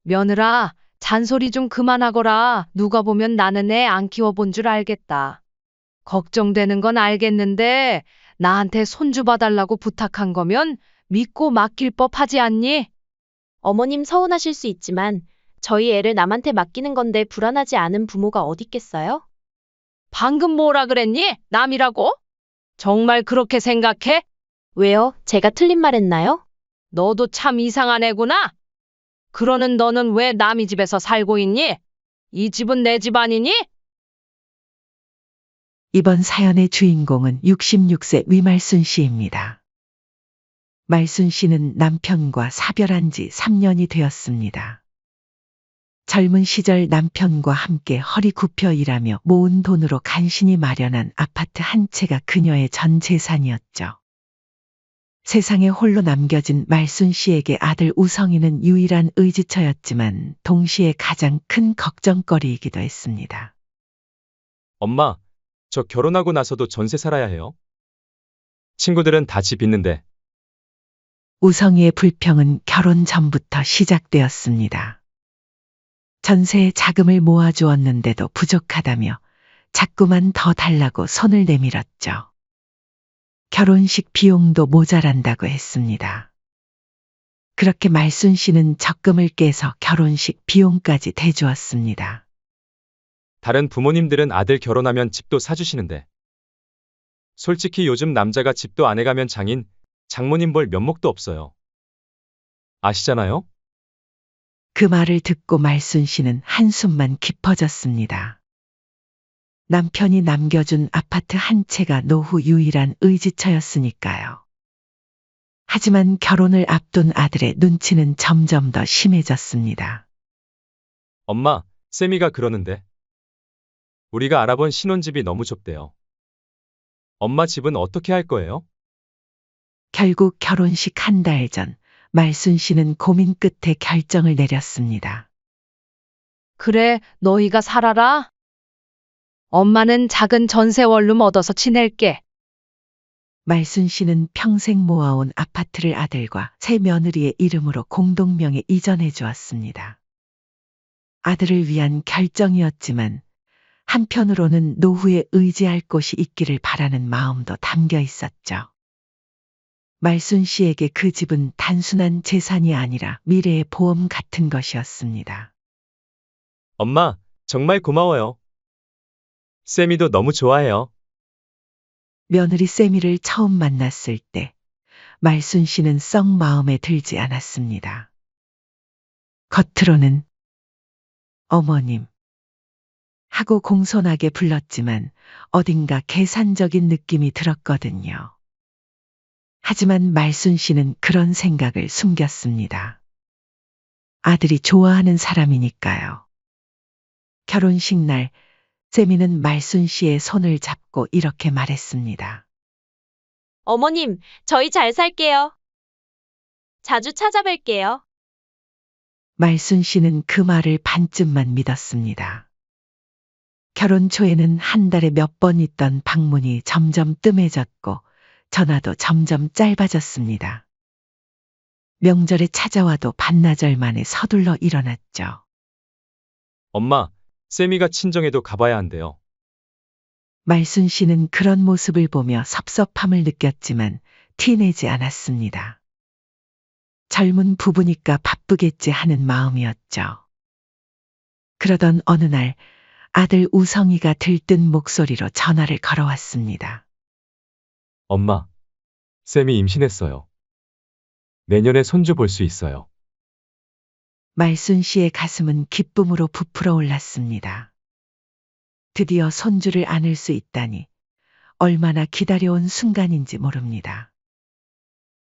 며느라, 잔소리 좀 그만하거라. 누가 보면 나는 애 안 키워본 줄 알겠다. 걱정되는 건 알겠는데 나한테 손주 봐달라고 부탁한 거면 믿고 맡길 법하지 않니? 어머님 서운하실 수 있지만 저희 애를 남한테 맡기는 건데 불안하지 않은 부모가 어딨겠어요? 방금 뭐라 그랬니? 남이라고? 정말 그렇게 생각해? 왜요? 제가 틀린 말 했나요? 너도 참 이상한 애구나. 그러는 너는 왜 남의 집에서 살고 있니? 이 집은 내 집 아니니? 이번 사연의 주인공은 66세 위말순 씨입니다. 말순 씨는 남편과 사별한 지 3년이 되었습니다. 젊은 시절 남편과 함께 허리 굽혀 일하며 모은 돈으로 간신히 마련한 아파트 한 채가 그녀의 전 재산이었죠. 세상에 홀로 남겨진 말순 씨에게 아들 우성이는 유일한 의지처였지만 동시에 가장 큰 걱정거리이기도 했습니다. 엄마, 저 결혼하고 나서도 전세 살아야 해요. 친구들은 다 집 있는데. 우성이의 불평은 결혼 전부터 시작되었습니다. 전세에 자금을 모아주었는데도 부족하다며 자꾸만 더 달라고 손을 내밀었죠. 결혼식 비용도 모자란다고 했습니다. 그렇게 말순 씨는 적금을 깨서 결혼식 비용까지 대주었습니다. 다른 부모님들은 아들 결혼하면 집도 사주시는데. 솔직히 요즘 남자가 집도 안 해가면 장인, 장모님 볼 면목도 없어요. 아시잖아요? 그 말을 듣고 말순 씨는 한숨만 깊어졌습니다. 남편이 남겨준 아파트 한 채가 노후 유일한 의지처였으니까요. 하지만 결혼을 앞둔 아들의 눈치는 점점 더 심해졌습니다. 엄마, 쌤이가 그러는데. 우리가 알아본 신혼집이 너무 좁대요. 엄마 집은 어떻게 할 거예요? 결국 결혼식 한 달 전, 말순 씨는 고민 끝에 결정을 내렸습니다. 그래, 너희가 살아라. 엄마는 작은 전세 원룸 얻어서 지낼게. 말순 씨는 평생 모아온 아파트를 아들과 새 며느리의 이름으로 공동명에 이전해 주었습니다. 아들을 위한 결정이었지만 한편으로는 노후에 의지할 곳이 있기를 바라는 마음도 담겨 있었죠. 말순 씨에게 그 집은 단순한 재산이 아니라 미래의 보험 같은 것이었습니다. 엄마, 정말 고마워요. 쌤이도 너무 좋아해요. 며느리 세미를 처음 만났을 때 말순 씨는 썩 마음에 들지 않았습니다. 겉으로는 어머님 하고 공손하게 불렀지만 어딘가 계산적인 느낌이 들었거든요. 하지만 말순 씨는 그런 생각을 숨겼습니다. 아들이 좋아하는 사람이니까요. 결혼식 날 세미는 말순 씨의 손을 잡고 이렇게 말했습니다. 어머님, 저희 잘 살게요. 자주 찾아뵐게요. 말순 씨는 그 말을 반쯤만 믿었습니다. 결혼 초에는 한 달에 몇 번 있던 방문이 점점 뜸해졌고 전화도 점점 짧아졌습니다. 명절에 찾아와도 반나절 만에 서둘러 일어났죠. 엄마, 쌤이가 친정에도 가봐야 한대요. 말순 씨는 그런 모습을 보며 섭섭함을 느꼈지만 티내지 않았습니다. 젊은 부부니까 바쁘겠지 하는 마음이었죠. 그러던 어느 날 아들 우성이가 들뜬 목소리로 전화를 걸어왔습니다. 엄마, 쌤이 임신했어요. 내년에 손주 볼 수 있어요. 말순 씨의 가슴은 기쁨으로 부풀어 올랐습니다. 드디어 손주를 안을 수 있다니 얼마나 기다려온 순간인지 모릅니다.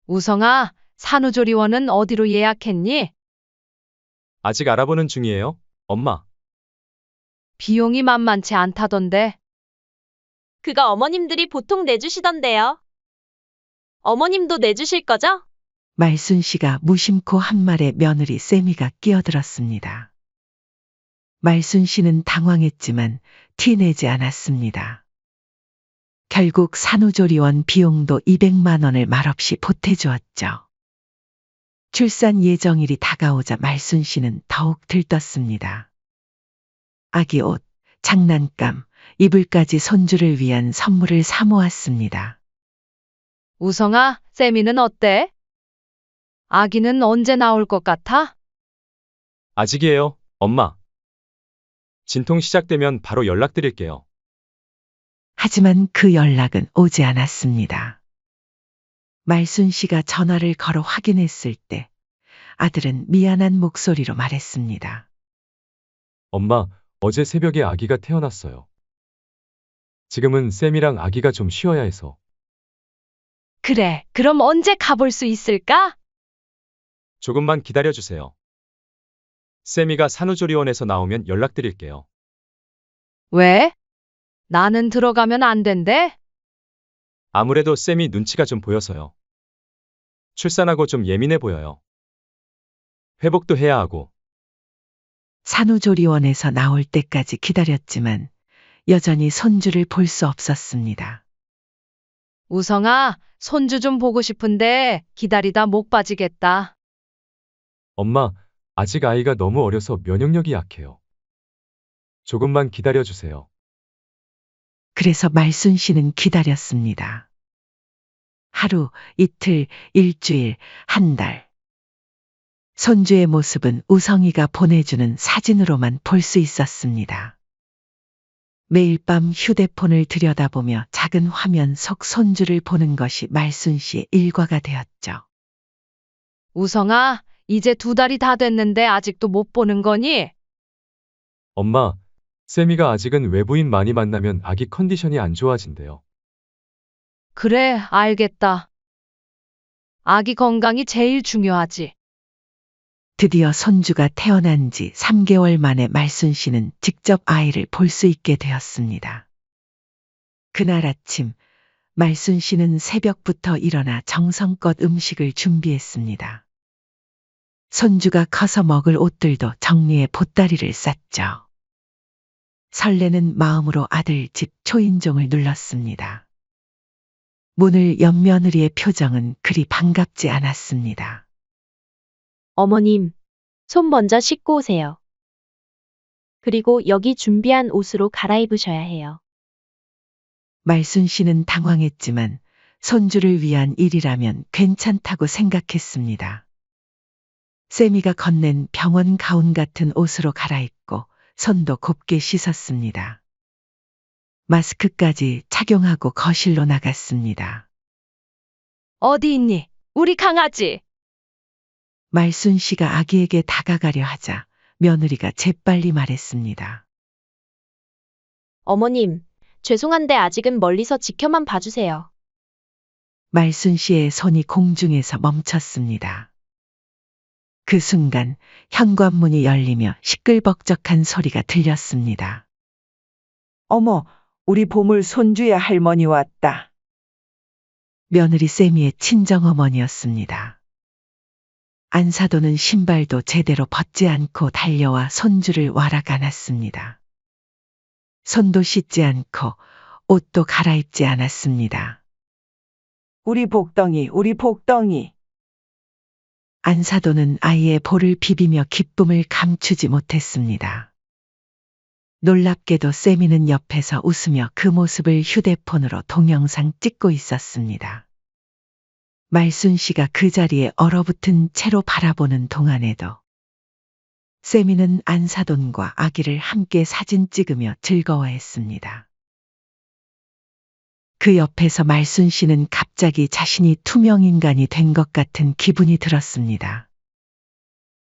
우성아, 산후조리원은 어디로 예약했니? 아직 알아보는 중이에요, 엄마. 비용이 만만치 않다던데. 그거 어머님들이 보통 내주시던데요. 어머님도 내주실 거죠? 말순 씨가 무심코 한 말에 며느리 세미가 끼어들었습니다. 말순 씨는 당황했지만 티내지 않았습니다. 결국 산후조리원 비용도 200만 원을 말없이 보태주었죠. 출산 예정일이 다가오자 말순 씨는 더욱 들떴습니다. 아기 옷, 장난감, 이불까지 손주를 위한 선물을 사모았습니다. 우성아, 세미는 어때? 아기는 언제 나올 것 같아? 아직이에요, 엄마. 진통 시작되면 바로 연락드릴게요. 하지만 그 연락은 오지 않았습니다. 말순 씨가 전화를 걸어 확인했을 때 아들은 미안한 목소리로 말했습니다. 엄마, 어제 새벽에 아기가 태어났어요. 지금은 쌤이랑 아기가 좀 쉬어야 해서. 그래, 그럼 언제 가볼 수 있을까? 조금만 기다려주세요. 쌤이가 산후조리원에서 나오면 연락드릴게요. 왜? 나는 들어가면 안 된대? 아무래도 쌤이 눈치가 좀 보여서요. 출산하고 좀 예민해 보여요. 회복도 해야 하고. 산후조리원에서 나올 때까지 기다렸지만 여전히 손주를 볼 수 없었습니다. 우성아, 손주 좀 보고 싶은데 기다리다 목 빠지겠다. 엄마, 아직 아이가 너무 어려서 면역력이 약해요. 조금만 기다려주세요. 그래서 말순 씨는 기다렸습니다. 하루, 이틀, 일주일, 한 달. 손주의 모습은 우성이가 보내주는 사진으로만 볼 수 있었습니다. 매일 밤 휴대폰을 들여다보며 작은 화면 속 손주를 보는 것이 말순 씨의 일과가 되었죠. 우성아, 이제 2달이 다 됐는데 아직도 못 보는 거니? 엄마, 쌤이가 아직은 외부인 많이 만나면 아기 컨디션이 안 좋아진대요. 그래, 알겠다. 아기 건강이 제일 중요하지. 드디어 손주가 태어난 지 3개월 만에 말순 씨는 직접 아이를 볼 수 있게 되었습니다. 그날 아침, 말순 씨는 새벽부터 일어나 정성껏 음식을 준비했습니다. 손주가 커서 먹을 옷들도 정리해 보따리를 쌌죠. 설레는 마음으로 아들 집 초인종을 눌렀습니다. 문을 연 며느리의 표정은 그리 반갑지 않았습니다. 어머님, 손 먼저 씻고 오세요. 그리고 여기 준비한 옷으로 갈아입으셔야 해요. 말순 씨는 당황했지만 손주를 위한 일이라면 괜찮다고 생각했습니다. 세미가 건넨 병원 가운 같은 옷으로 갈아입고 손도 곱게 씻었습니다. 마스크까지 착용하고 거실로 나갔습니다. 어디 있니? 우리 강아지. 말순 씨가 아기에게 다가가려 하자 며느리가 재빨리 말했습니다. 어머님, 죄송한데 아직은 멀리서 지켜만 봐주세요. 말순 씨의 손이 공중에서 멈췄습니다. 그 순간 현관문이 열리며 시끌벅적한 소리가 들렸습니다. 어머, 우리 보물 손주의 할머니 왔다. 며느리 세미의 친정어머니였습니다. 안사도는 신발도 제대로 벗지 않고 달려와 손주를 와락 안았습니다. 손도 씻지 않고 옷도 갈아입지 않았습니다. 우리 복덩이, 우리 복덩이. 안사도는 아이의 볼을 비비며 기쁨을 감추지 못했습니다. 놀랍게도 세미는 옆에서 웃으며 그 모습을 휴대폰으로 동영상 찍고 있었습니다. 말순 씨가 그 자리에 얼어붙은 채로 바라보는 동안에도 세미는 안사돈과 아기를 함께 사진 찍으며 즐거워했습니다. 그 옆에서 말순 씨는 갑자기 자신이 투명인간이 된 것 같은 기분이 들었습니다.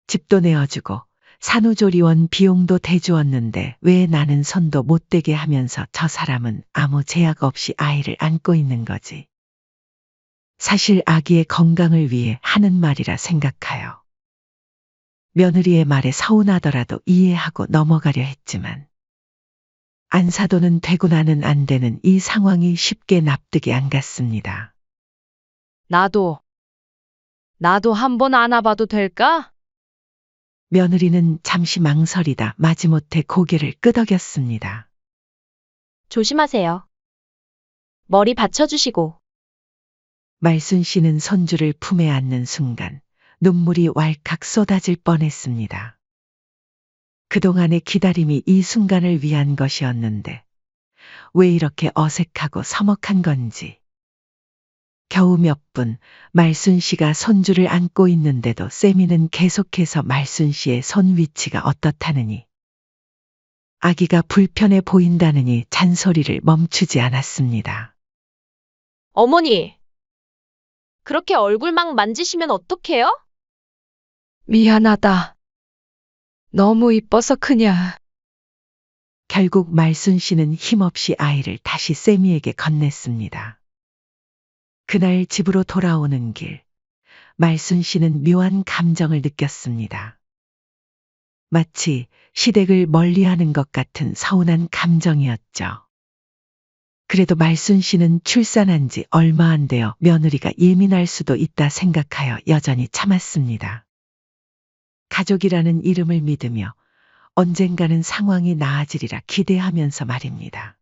집도 내어주고 산후조리원 비용도 대주었는데 왜 나는 손도 못 대게 하면서 저 사람은 아무 제약 없이 아이를 안고 있는 거지. 사실 아기의 건강을 위해 하는 말이라 생각하여. 며느리의 말에 서운하더라도 이해하고 넘어가려 했지만 안사도는 되고 나는 안 되는 이 상황이 쉽게 납득이 안 갔습니다. 나도 한번 안아봐도 될까? 며느리는 잠시 망설이다 마지못해 고개를 끄덕였습니다. 조심하세요. 머리 받쳐주시고. 말순 씨는 손주를 품에 안는 순간 눈물이 왈칵 쏟아질 뻔했습니다. 그동안의 기다림이 이 순간을 위한 것이었는데 왜 이렇게 어색하고 서먹한 건지. 겨우 몇 분, 말순 씨가 손주를 안고 있는데도 세미는 계속해서 말순 씨의 손 위치가 어떻다느니, 아기가 불편해 보인다느니 잔소리를 멈추지 않았습니다. 어머니! 그렇게 얼굴 막 만지시면 어떡해요? 미안하다. 너무 이뻐서 그냥. 결국 말순 씨는 힘없이 아이를 다시 세미에게 건넸습니다. 그날 집으로 돌아오는 길, 말순 씨는 묘한 감정을 느꼈습니다. 마치 시댁을 멀리하는 것 같은 서운한 감정이었죠. 그래도 말순 씨는 출산한 지 얼마 안 되어 며느리가 예민할 수도 있다 생각하여 여전히 참았습니다. 가족이라는 이름을 믿으며 언젠가는 상황이 나아지리라 기대하면서 말입니다.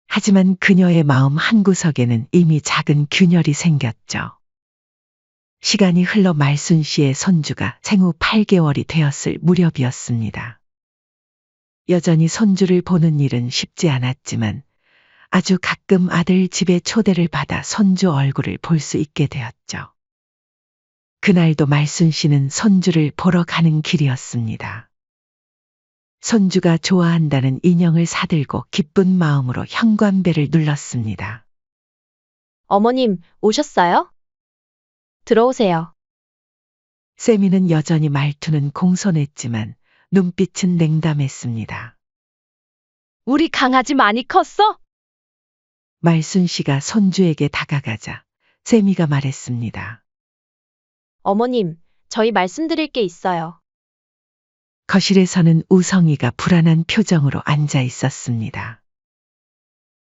하지만 그녀의 마음 한구석에는 이미 작은 균열이 생겼죠. 시간이 흘러 말순 씨의 손주가 생후 8개월이 되었을 무렵이었습니다. 여전히 손주를 보는 일은 쉽지 않았지만 아주 가끔 아들 집에 초대를 받아 손주 얼굴을 볼 수 있게 되었죠. 그날도 말순 씨는 손주를 보러 가는 길이었습니다. 손주가 좋아한다는 인형을 사들고 기쁜 마음으로 현관벨을 눌렀습니다. 어머님, 오셨어요? 들어오세요. 세미는 여전히 말투는 공손했지만 눈빛은 냉담했습니다. 우리 강아지 많이 컸어? 말순 씨가 손주에게 다가가자 세미가 말했습니다. 어머님, 저희 말씀드릴 게 있어요. 거실에서는 우성이가 불안한 표정으로 앉아 있었습니다.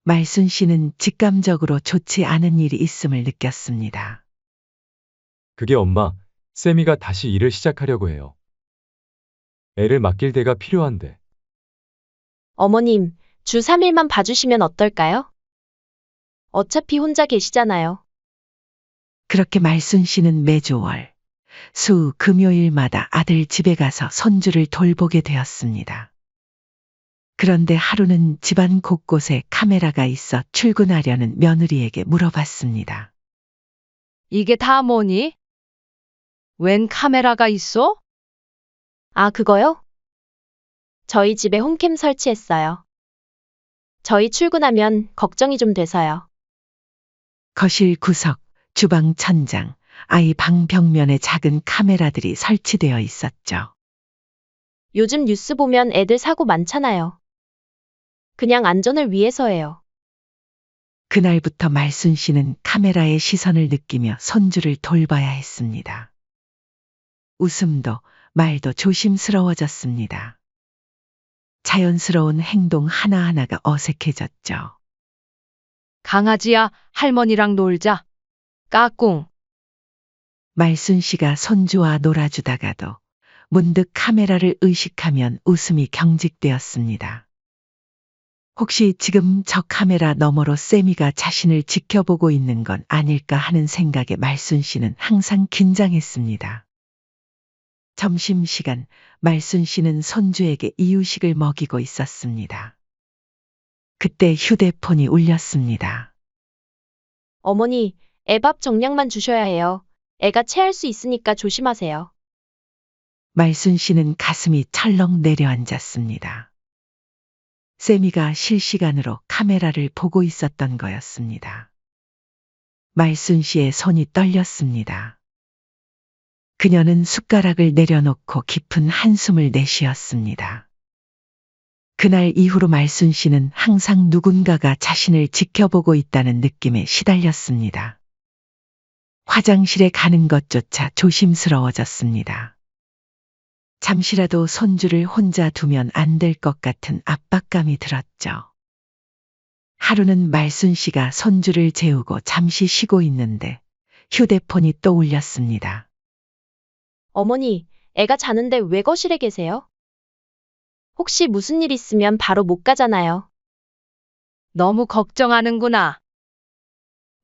말순 씨는 직감적으로 좋지 않은 일이 있음을 느꼈습니다. 그게 엄마, 세미가 다시 일을 시작하려고 해요. 애를 맡길 데가 필요한데. 어머님, 주 3일만 봐주시면 어떨까요? 어차피 혼자 계시잖아요. 그렇게 말순 씨는 매주 월, 수, 금요일마다 아들 집에 가서 손주를 돌보게 되었습니다. 그런데 하루는 집안 곳곳에 카메라가 있어 출근하려는 며느리에게 물어봤습니다. 이게 다 뭐니? 웬 카메라가 있어? 아, 그거요? 저희 집에 홈캠 설치했어요. 저희 출근하면 걱정이 좀 돼서요. 거실 구석, 주방 천장, 아이 방 벽면에 작은 카메라들이 설치되어 있었죠. 요즘 뉴스 보면 애들 사고 많잖아요. 그냥 안전을 위해서예요. 그날부터 말순 씨는 카메라의 시선을 느끼며 손주를 돌봐야 했습니다. 웃음도 말도 조심스러워졌습니다. 자연스러운 행동 하나하나가 어색해졌죠. 강아지야, 할머니랑 놀자. 까꿍. 말순 씨가 손주와 놀아주다가도 문득 카메라를 의식하면 웃음이 경직되었습니다. 혹시 지금 저 카메라 너머로 세미가 자신을 지켜보고 있는 건 아닐까 하는 생각에 말순 씨는 항상 긴장했습니다. 점심시간 말순 씨는 손주에게 이유식을 먹이고 있었습니다. 그때 휴대폰이 울렸습니다. 어머니, 애 밥 정량만 주셔야 해요. 애가 체할 수 있으니까 조심하세요. 말순 씨는 가슴이 철렁 내려앉았습니다. 세미가 실시간으로 카메라를 보고 있었던 거였습니다. 말순 씨의 손이 떨렸습니다. 그녀는 숟가락을 내려놓고 깊은 한숨을 내쉬었습니다. 그날 이후로 말순 씨는 항상 누군가가 자신을 지켜보고 있다는 느낌에 시달렸습니다. 화장실에 가는 것조차 조심스러워졌습니다. 잠시라도 손주를 혼자 두면 안 될 것 같은 압박감이 들었죠. 하루는 말순 씨가 손주를 재우고 잠시 쉬고 있는데 휴대폰이 또 울렸습니다. 어머니, 애가 자는데 왜 거실에 계세요? 혹시 무슨 일 있으면 바로 못 가잖아요. 너무 걱정하는구나.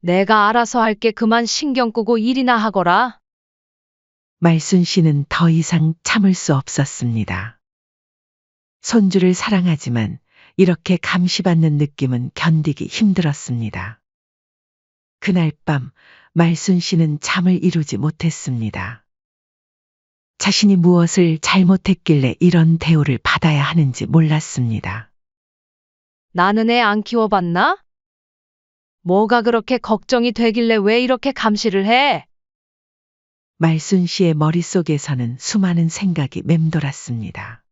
내가 알아서 할게. 그만 신경 끄고 일이나 하거라. 말순 씨는 더 이상 참을 수 없었습니다. 손주를 사랑하지만 이렇게 감시받는 느낌은 견디기 힘들었습니다. 그날 밤 말순 씨는 잠을 이루지 못했습니다. 자신이 무엇을 잘못했길래 이런 대우를 받아야 하는지 몰랐습니다. 나는 애 안 키워봤나? 뭐가 그렇게 걱정이 되길래 왜 이렇게 감시를 해? 말순 씨의 머릿속에서는 수많은 생각이 맴돌았습니다.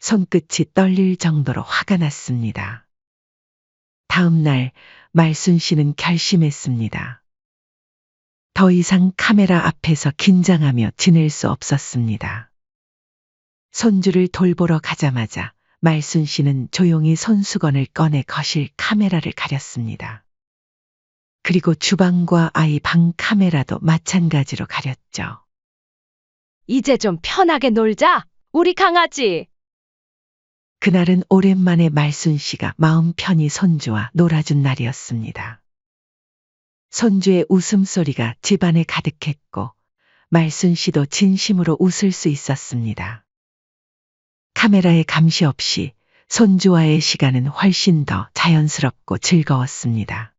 손끝이 떨릴 정도로 화가 났습니다. 다음 날 말순 씨는 결심했습니다. 더 이상 카메라 앞에서 긴장하며 지낼 수 없었습니다. 손주를 돌보러 가자마자 말순 씨는 조용히 손수건을 꺼내 거실 카메라를 가렸습니다. 그리고 주방과 아이 방 카메라도 마찬가지로 가렸죠. 이제 좀 편하게 놀자. 우리 강아지. 그날은 오랜만에 말순 씨가 마음 편히 손주와 놀아준 날이었습니다. 손주의 웃음소리가 집안에 가득했고 말순 씨도 진심으로 웃을 수 있었습니다. 카메라의 감시 없이 손주와의 시간은 훨씬 더 자연스럽고 즐거웠습니다.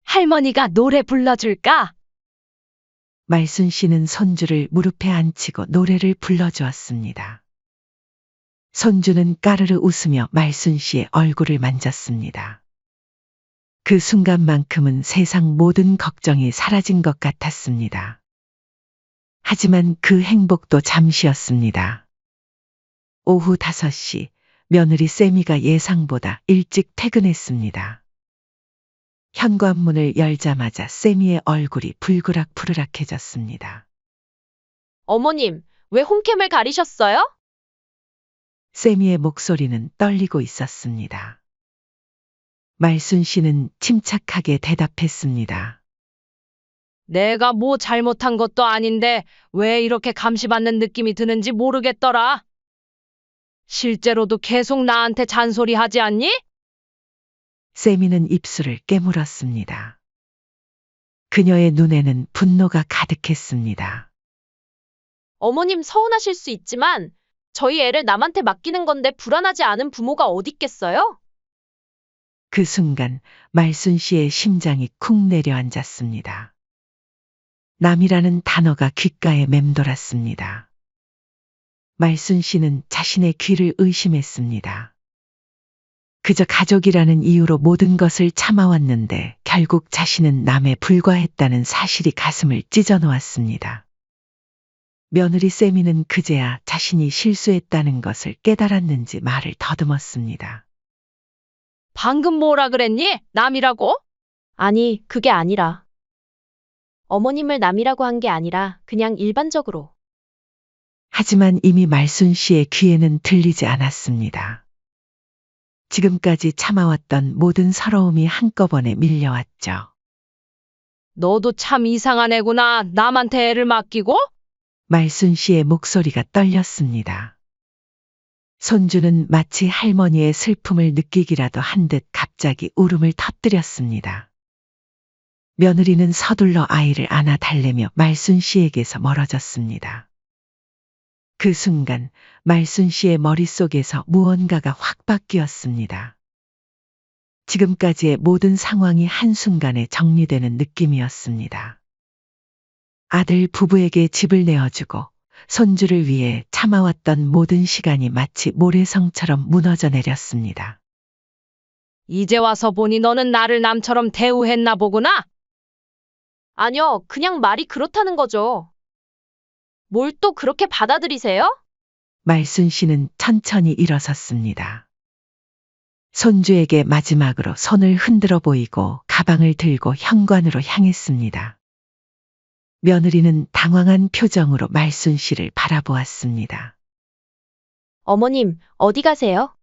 할머니가 노래 불러줄까? 말순 씨는 손주를 무릎에 앉히고 노래를 불러주었습니다. 손주는 까르르 웃으며 말순 씨의 얼굴을 만졌습니다. 그 순간만큼은 세상 모든 걱정이 사라진 것 같았습니다. 하지만 그 행복도 잠시였습니다. 오후 5시 며느리 세미가 예상보다 일찍 퇴근했습니다. 현관문을 열자마자 세미의 얼굴이 불그락불그락해졌습니다. 어머님, 왜 홈캠을 가리셨어요? 세미의 목소리는 떨리고 있었습니다. 말순 씨는 침착하게 대답했습니다. 내가 뭐 잘못한 것도 아닌데 왜 이렇게 감시받는 느낌이 드는지 모르겠더라. 실제로도 계속 나한테 잔소리하지 않니? 세미는 입술을 깨물었습니다. 그녀의 눈에는 분노가 가득했습니다. 어머님 서운하실 수 있지만 저희 애를 남한테 맡기는 건데 불안하지 않은 부모가 어딨겠어요? 그 순간 말순 씨의 심장이 쿵 내려앉았습니다. 남이라는 단어가 귓가에 맴돌았습니다. 말순 씨는 자신의 귀를 의심했습니다. 그저 가족이라는 이유로 모든 것을 참아왔는데 결국 자신은 남에 불과했다는 사실이 가슴을 찢어놓았습니다. 며느리 세미는 그제야 자신이 실수했다는 것을 깨달았는지 말을 더듬었습니다. 방금 뭐라 그랬니? 남이라고? 아니, 그게 아니라. 어머님을 남이라고 한 게 아니라 그냥 일반적으로. 하지만 이미 말순 씨의 귀에는 들리지 않았습니다. 지금까지 참아왔던 모든 서러움이 한꺼번에 밀려왔죠. 너도 참 이상한 애구나. 남한테 애를 맡기고? 말순 씨의 목소리가 떨렸습니다. 손주는 마치 할머니의 슬픔을 느끼기라도 한 듯 갑자기 울음을 터뜨렸습니다. 며느리는 서둘러 아이를 안아 달래며 말순 씨에게서 멀어졌습니다. 그 순간 말순 씨의 머릿속에서 무언가가 확 바뀌었습니다. 지금까지의 모든 상황이 한순간에 정리되는 느낌이었습니다. 아들 부부에게 집을 내어주고 손주를 위해 참아왔던 모든 시간이 마치 모래성처럼 무너져 내렸습니다. 이제 와서 보니 너는 나를 남처럼 대우했나 보구나. 아니요, 그냥 말이 그렇다는 거죠. 뭘 또 그렇게 받아들이세요? 말순 씨는 천천히 일어섰습니다. 손주에게 마지막으로 손을 흔들어 보이고 가방을 들고 현관으로 향했습니다. 며느리는 당황한 표정으로 말순 씨를 바라보았습니다. 어머님, 어디 가세요?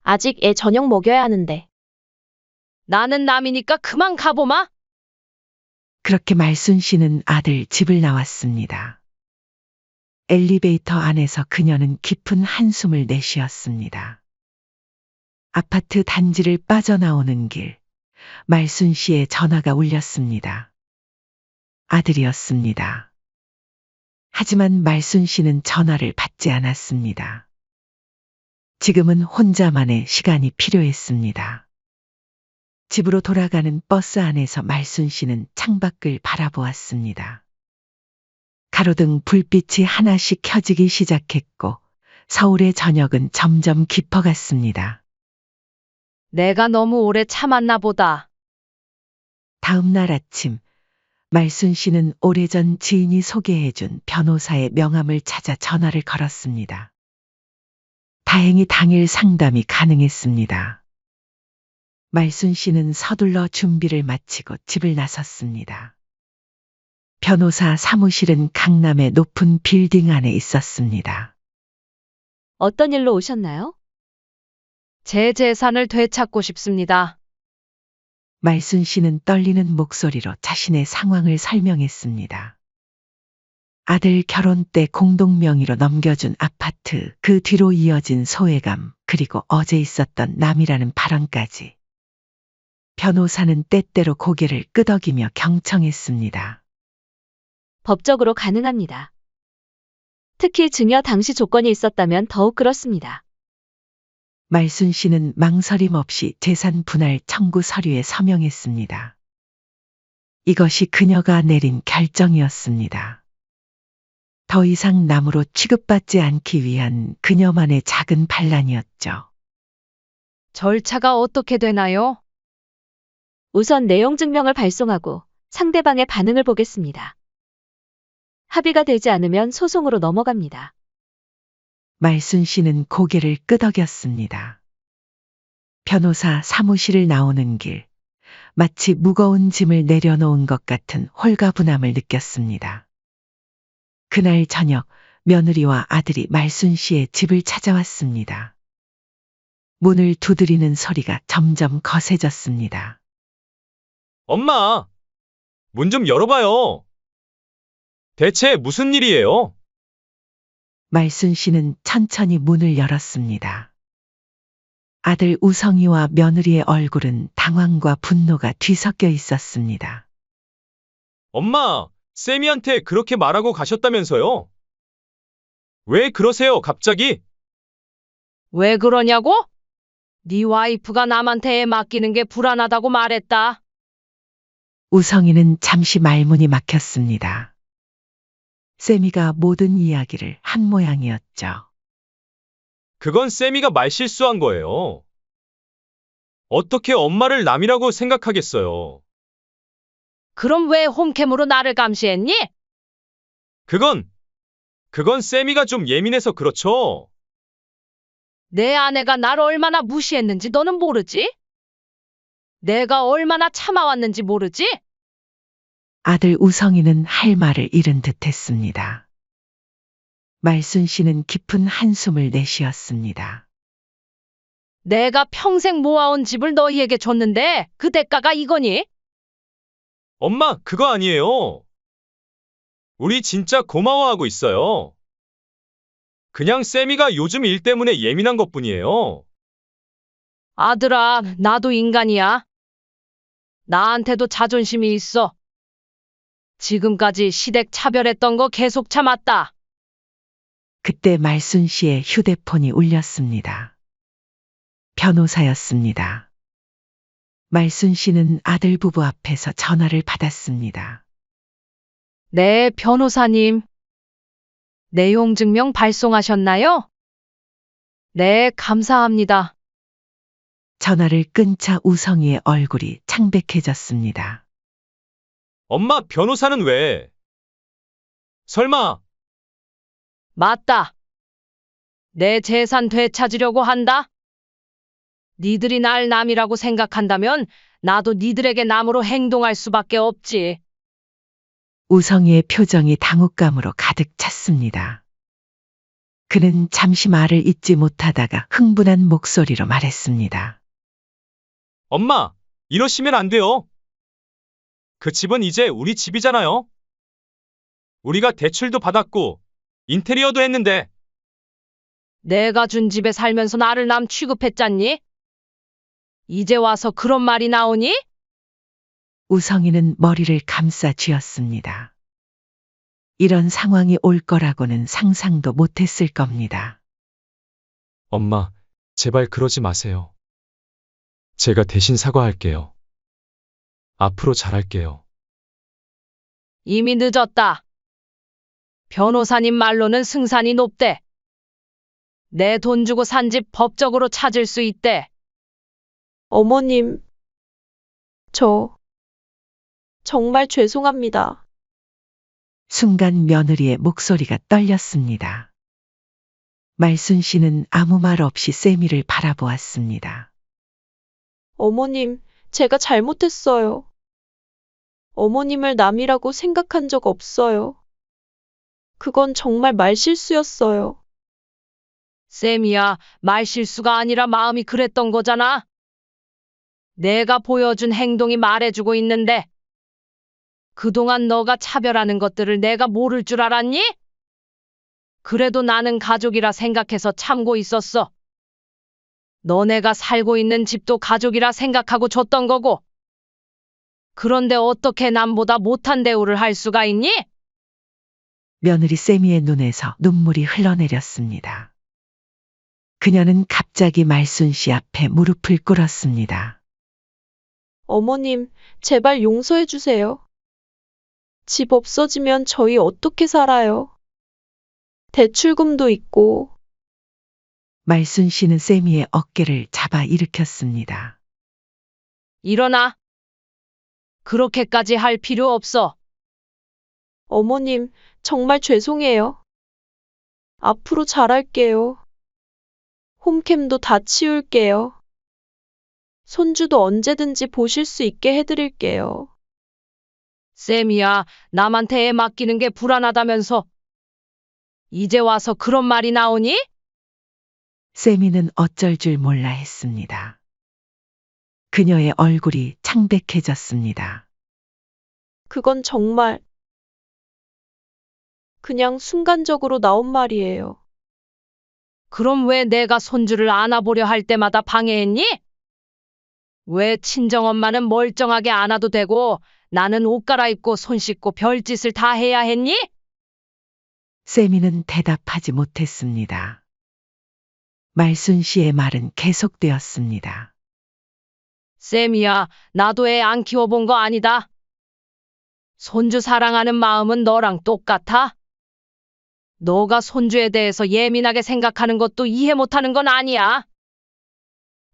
아직 애 저녁 먹여야 하는데. 나는 남이니까 그만 가보마. 그렇게 말순 씨는 아들 집을 나왔습니다. 엘리베이터 안에서 그녀는 깊은 한숨을 내쉬었습니다. 아파트 단지를 빠져나오는 길, 말순 씨의 전화가 울렸습니다. 아들이었습니다. 하지만 말순 씨는 전화를 받지 않았습니다. 지금은 혼자만의 시간이 필요했습니다. 집으로 돌아가는 버스 안에서 말순 씨는 창밖을 바라보았습니다. 가로등 불빛이 하나씩 켜지기 시작했고 서울의 저녁은 점점 깊어갔습니다. 내가 너무 오래 참았나 보다. 다음 날 아침 말순 씨는 오래전 지인이 소개해준 변호사의 명함을 찾아 전화를 걸었습니다. 다행히 당일 상담이 가능했습니다. 말순 씨는 서둘러 준비를 마치고 집을 나섰습니다. 변호사 사무실은 강남의 높은 빌딩 안에 있었습니다. 어떤 일로 오셨나요? 제 재산을 되찾고 싶습니다. 말순 씨는 떨리는 목소리로 자신의 상황을 설명했습니다. 아들 결혼 때 공동 명의로 넘겨준 아파트, 그 뒤로 이어진 소외감, 그리고 어제 있었던 남이라는 발언까지. 변호사는 때때로 고개를 끄덕이며 경청했습니다. 법적으로 가능합니다. 특히 증여 당시 조건이 있었다면 더욱 그렇습니다. 말순 씨는 망설임 없이 재산 분할 청구 서류에 서명했습니다. 이것이 그녀가 내린 결정이었습니다. 더 이상 남으로 취급받지 않기 위한 그녀만의 작은 반란이었죠. 절차가 어떻게 되나요? 우선 내용 증명을 발송하고 상대방의 반응을 보겠습니다. 합의가 되지 않으면 소송으로 넘어갑니다. 말순 씨는 고개를 끄덕였습니다. 변호사 사무실을 나오는 길, 마치 무거운 짐을 내려놓은 것 같은 홀가분함을 느꼈습니다. 그날 저녁 며느리와 아들이 말순 씨의 집을 찾아왔습니다. 문을 두드리는 소리가 점점 거세졌습니다. 엄마, 문 좀 열어봐요. 대체 무슨 일이에요? 말순 씨는 천천히 문을 열었습니다. 아들 우성이와 며느리의 얼굴은 당황과 분노가 뒤섞여 있었습니다. 엄마, 쌤이한테 그렇게 말하고 가셨다면서요? 왜 그러세요, 갑자기? 왜 그러냐고? 네 와이프가 남한테 애 맡기는 게 불안하다고 말했다. 우성이는 잠시 말문이 막혔습니다. 세미가 모든 이야기를 한 모양이었죠. 그건 쌤이가 말실수한 거예요. 어떻게 엄마를 남이라고 생각하겠어요? 그럼 왜 홈캠으로 나를 감시했니? 그건 쌤이가 좀 예민해서 그렇죠. 내 아내가 날 얼마나 무시했는지 너는 모르지? 내가 얼마나 참아왔는지 모르지? 아들 우성이는 할 말을 잃은 듯 했습니다. 말순 씨는 깊은 한숨을 내쉬었습니다. 내가 평생 모아온 집을 너희에게 줬는데 그 대가가 이거니? 엄마, 그거 아니에요. 우리 진짜 고마워하고 있어요. 그냥 쌤이가 요즘 일 때문에 예민한 것뿐이에요. 아들아, 나도 인간이야. 나한테도 자존심이 있어. 지금까지 시댁 차별했던 거 계속 참았다. 그때 말순 씨의 휴대폰이 울렸습니다. 변호사였습니다. 말순 씨는 아들 부부 앞에서 전화를 받았습니다. 네, 변호사님. 내용 증명 발송하셨나요? 네, 감사합니다. 전화를 끊자 우성이의 얼굴이 창백해졌습니다. 엄마, 변호사는 왜? 설마, 맞다. 내 재산 되찾으려고 한다. 니들이 날 남이라고 생각한다면 나도 니들에게 남으로 행동할 수밖에 없지. 우성이의 표정이 당혹감으로 가득 찼습니다. 그는 잠시 말을 잇지 못하다가 흥분한 목소리로 말했습니다. 엄마, 이러시면 안 돼요. 그 집은 이제 우리 집이잖아요. 우리가 대출도 받았고, 인테리어도 했는데, 내가 준 집에 살면서 나를 남 취급했잖니? 이제 와서 그런 말이 나오니? 우성이는 머리를 감싸 쥐었습니다. 이런 상황이 올 거라고는 상상도 못했을 겁니다. 엄마, 제발 그러지 마세요. 제가 대신 사과할게요. 앞으로 잘할게요. 이미 늦었다. 변호사님 말로는 승산이 높대. 내 돈 주고 산 집 법적으로 찾을 수 있대. 어머님, 저 정말 죄송합니다. 순간 며느리의 목소리가 떨렸습니다. 말순 씨는 아무 말 없이 세미를 바라보았습니다. 어머님, 제가 잘못했어요. 어머님을 남이라고 생각한 적 없어요. 그건 정말 말실수였어요. 쌤이야, 말실수가 아니라 마음이 그랬던 거잖아. 내가 보여준 행동이 말해주고 있는데. 그동안 너가 차별하는 것들을 내가 모를 줄 알았니? 그래도 나는 가족이라 생각해서 참고 있었어. 너네가 살고 있는 집도 가족이라 생각하고 줬던 거고. 그런데 어떻게 남보다 못한 대우를 할 수가 있니? 며느리 세미의 눈에서 눈물이 흘러내렸습니다. 그녀는 갑자기 말순 씨 앞에 무릎을 꿇었습니다. 어머님, 제발 용서해 주세요. 집 없어지면 저희 어떻게 살아요? 대출금도 있고, 말순 씨는 세미의 어깨를 잡아 일으켰습니다. 일어나. 그렇게까지 할 필요 없어. 어머님, 정말 죄송해요. 앞으로 잘할게요. 홈캠도 다 치울게요. 손주도 언제든지 보실 수 있게 해드릴게요. 쌤이야, 남한테 애 맡기는 게 불안하다면서. 이제 와서 그런 말이 나오니? 세미는 어쩔 줄 몰라 했습니다. 그녀의 얼굴이 창백해졌습니다. 그건 정말 그냥 순간적으로 나온 말이에요. 그럼 왜 내가 손주를 안아보려 할 때마다 방해했니? 왜 친정엄마는 멀쩡하게 안아도 되고 나는 옷 갈아입고 손 씻고 별짓을 다 해야 했니? 세미는 대답하지 못했습니다. 말순 씨의 말은 계속되었습니다. 쌤이야, 나도 애 안 키워본 거 아니다. 손주 사랑하는 마음은 너랑 똑같아. 너가 손주에 대해서 예민하게 생각하는 것도 이해 못하는 건 아니야.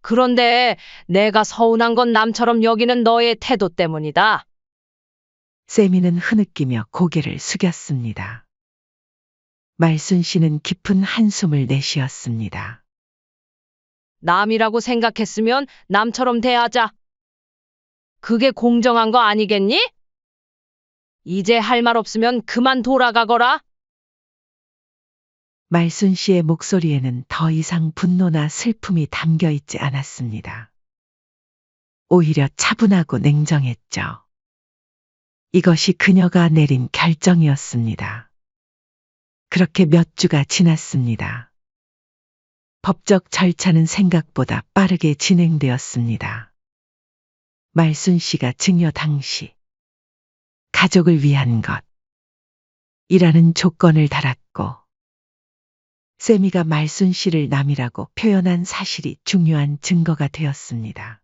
그런데 내가 서운한 건 남처럼 여기는 너의 태도 때문이다. 세미는 흐느끼며 고개를 숙였습니다. 말순 씨는 깊은 한숨을 내쉬었습니다. 남이라고 생각했으면 남처럼 대하자. 그게 공정한 거 아니겠니? 이제 할 말 없으면 그만 돌아가거라. 말순 씨의 목소리에는 더 이상 분노나 슬픔이 담겨 있지 않았습니다. 오히려 차분하고 냉정했죠. 이것이 그녀가 내린 결정이었습니다. 그렇게 몇 주가 지났습니다. 법적 절차는 생각보다 빠르게 진행되었습니다. 말순 씨가 증여 당시 가족을 위한 것이라는 조건을 달았고 세미가 말순 씨를 남이라고 표현한 사실이 중요한 증거가 되었습니다.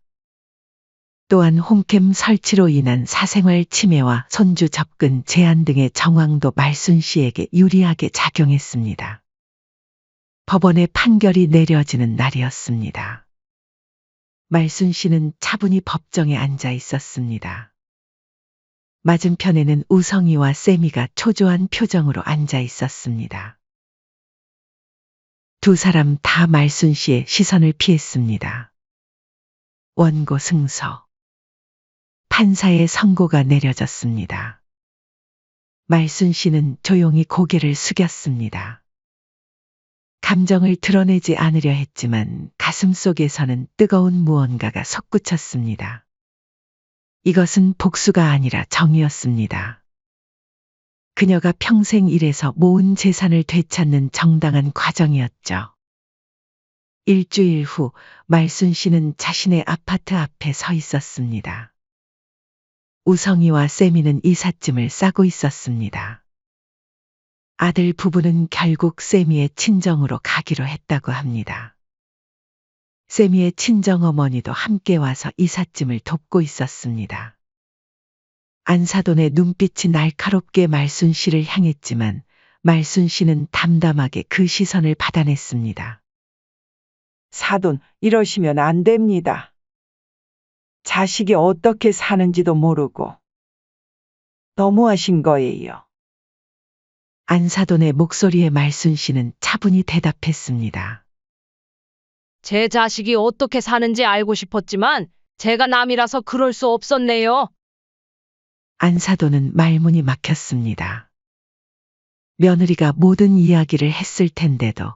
또한 홈캠 설치로 인한 사생활 침해와 손주 접근 제한 등의 정황도 말순 씨에게 유리하게 작용했습니다. 법원의 판결이 내려지는 날이었습니다. 말순 씨는 차분히 법정에 앉아 있었습니다. 맞은편에는 우성이와 세미가 초조한 표정으로 앉아 있었습니다. 두 사람 다 말순 씨의 시선을 피했습니다. 원고 승서. 판사의 선고가 내려졌습니다. 말순 씨는 조용히 고개를 숙였습니다. 감정을 드러내지 않으려 했지만 가슴 속에서는 뜨거운 무언가가 솟구쳤습니다. 이것은 복수가 아니라 정의였습니다. 그녀가 평생 일해서 모은 재산을 되찾는 정당한 과정이었죠. 일주일 후 말순 씨는 자신의 아파트 앞에 서 있었습니다. 우성이와 세미는 이삿짐을 싸고 있었습니다. 아들 부부는 결국 세미의 친정으로 가기로 했다고 합니다. 세미의 친정어머니도 함께 와서 이삿짐을 돕고 있었습니다. 안사돈의 눈빛이 날카롭게 말순 씨를 향했지만 말순 씨는 담담하게 그 시선을 받아냈습니다. 사돈, 이러시면 안 됩니다. 자식이 어떻게 사는지도 모르고. 너무하신 거예요. 안사돈의 목소리에 말순 씨는 차분히 대답했습니다. 제 자식이 어떻게 사는지 알고 싶었지만 제가 남이라서 그럴 수 없었네요. 안사돈은 말문이 막혔습니다. 며느리가 모든 이야기를 했을 텐데도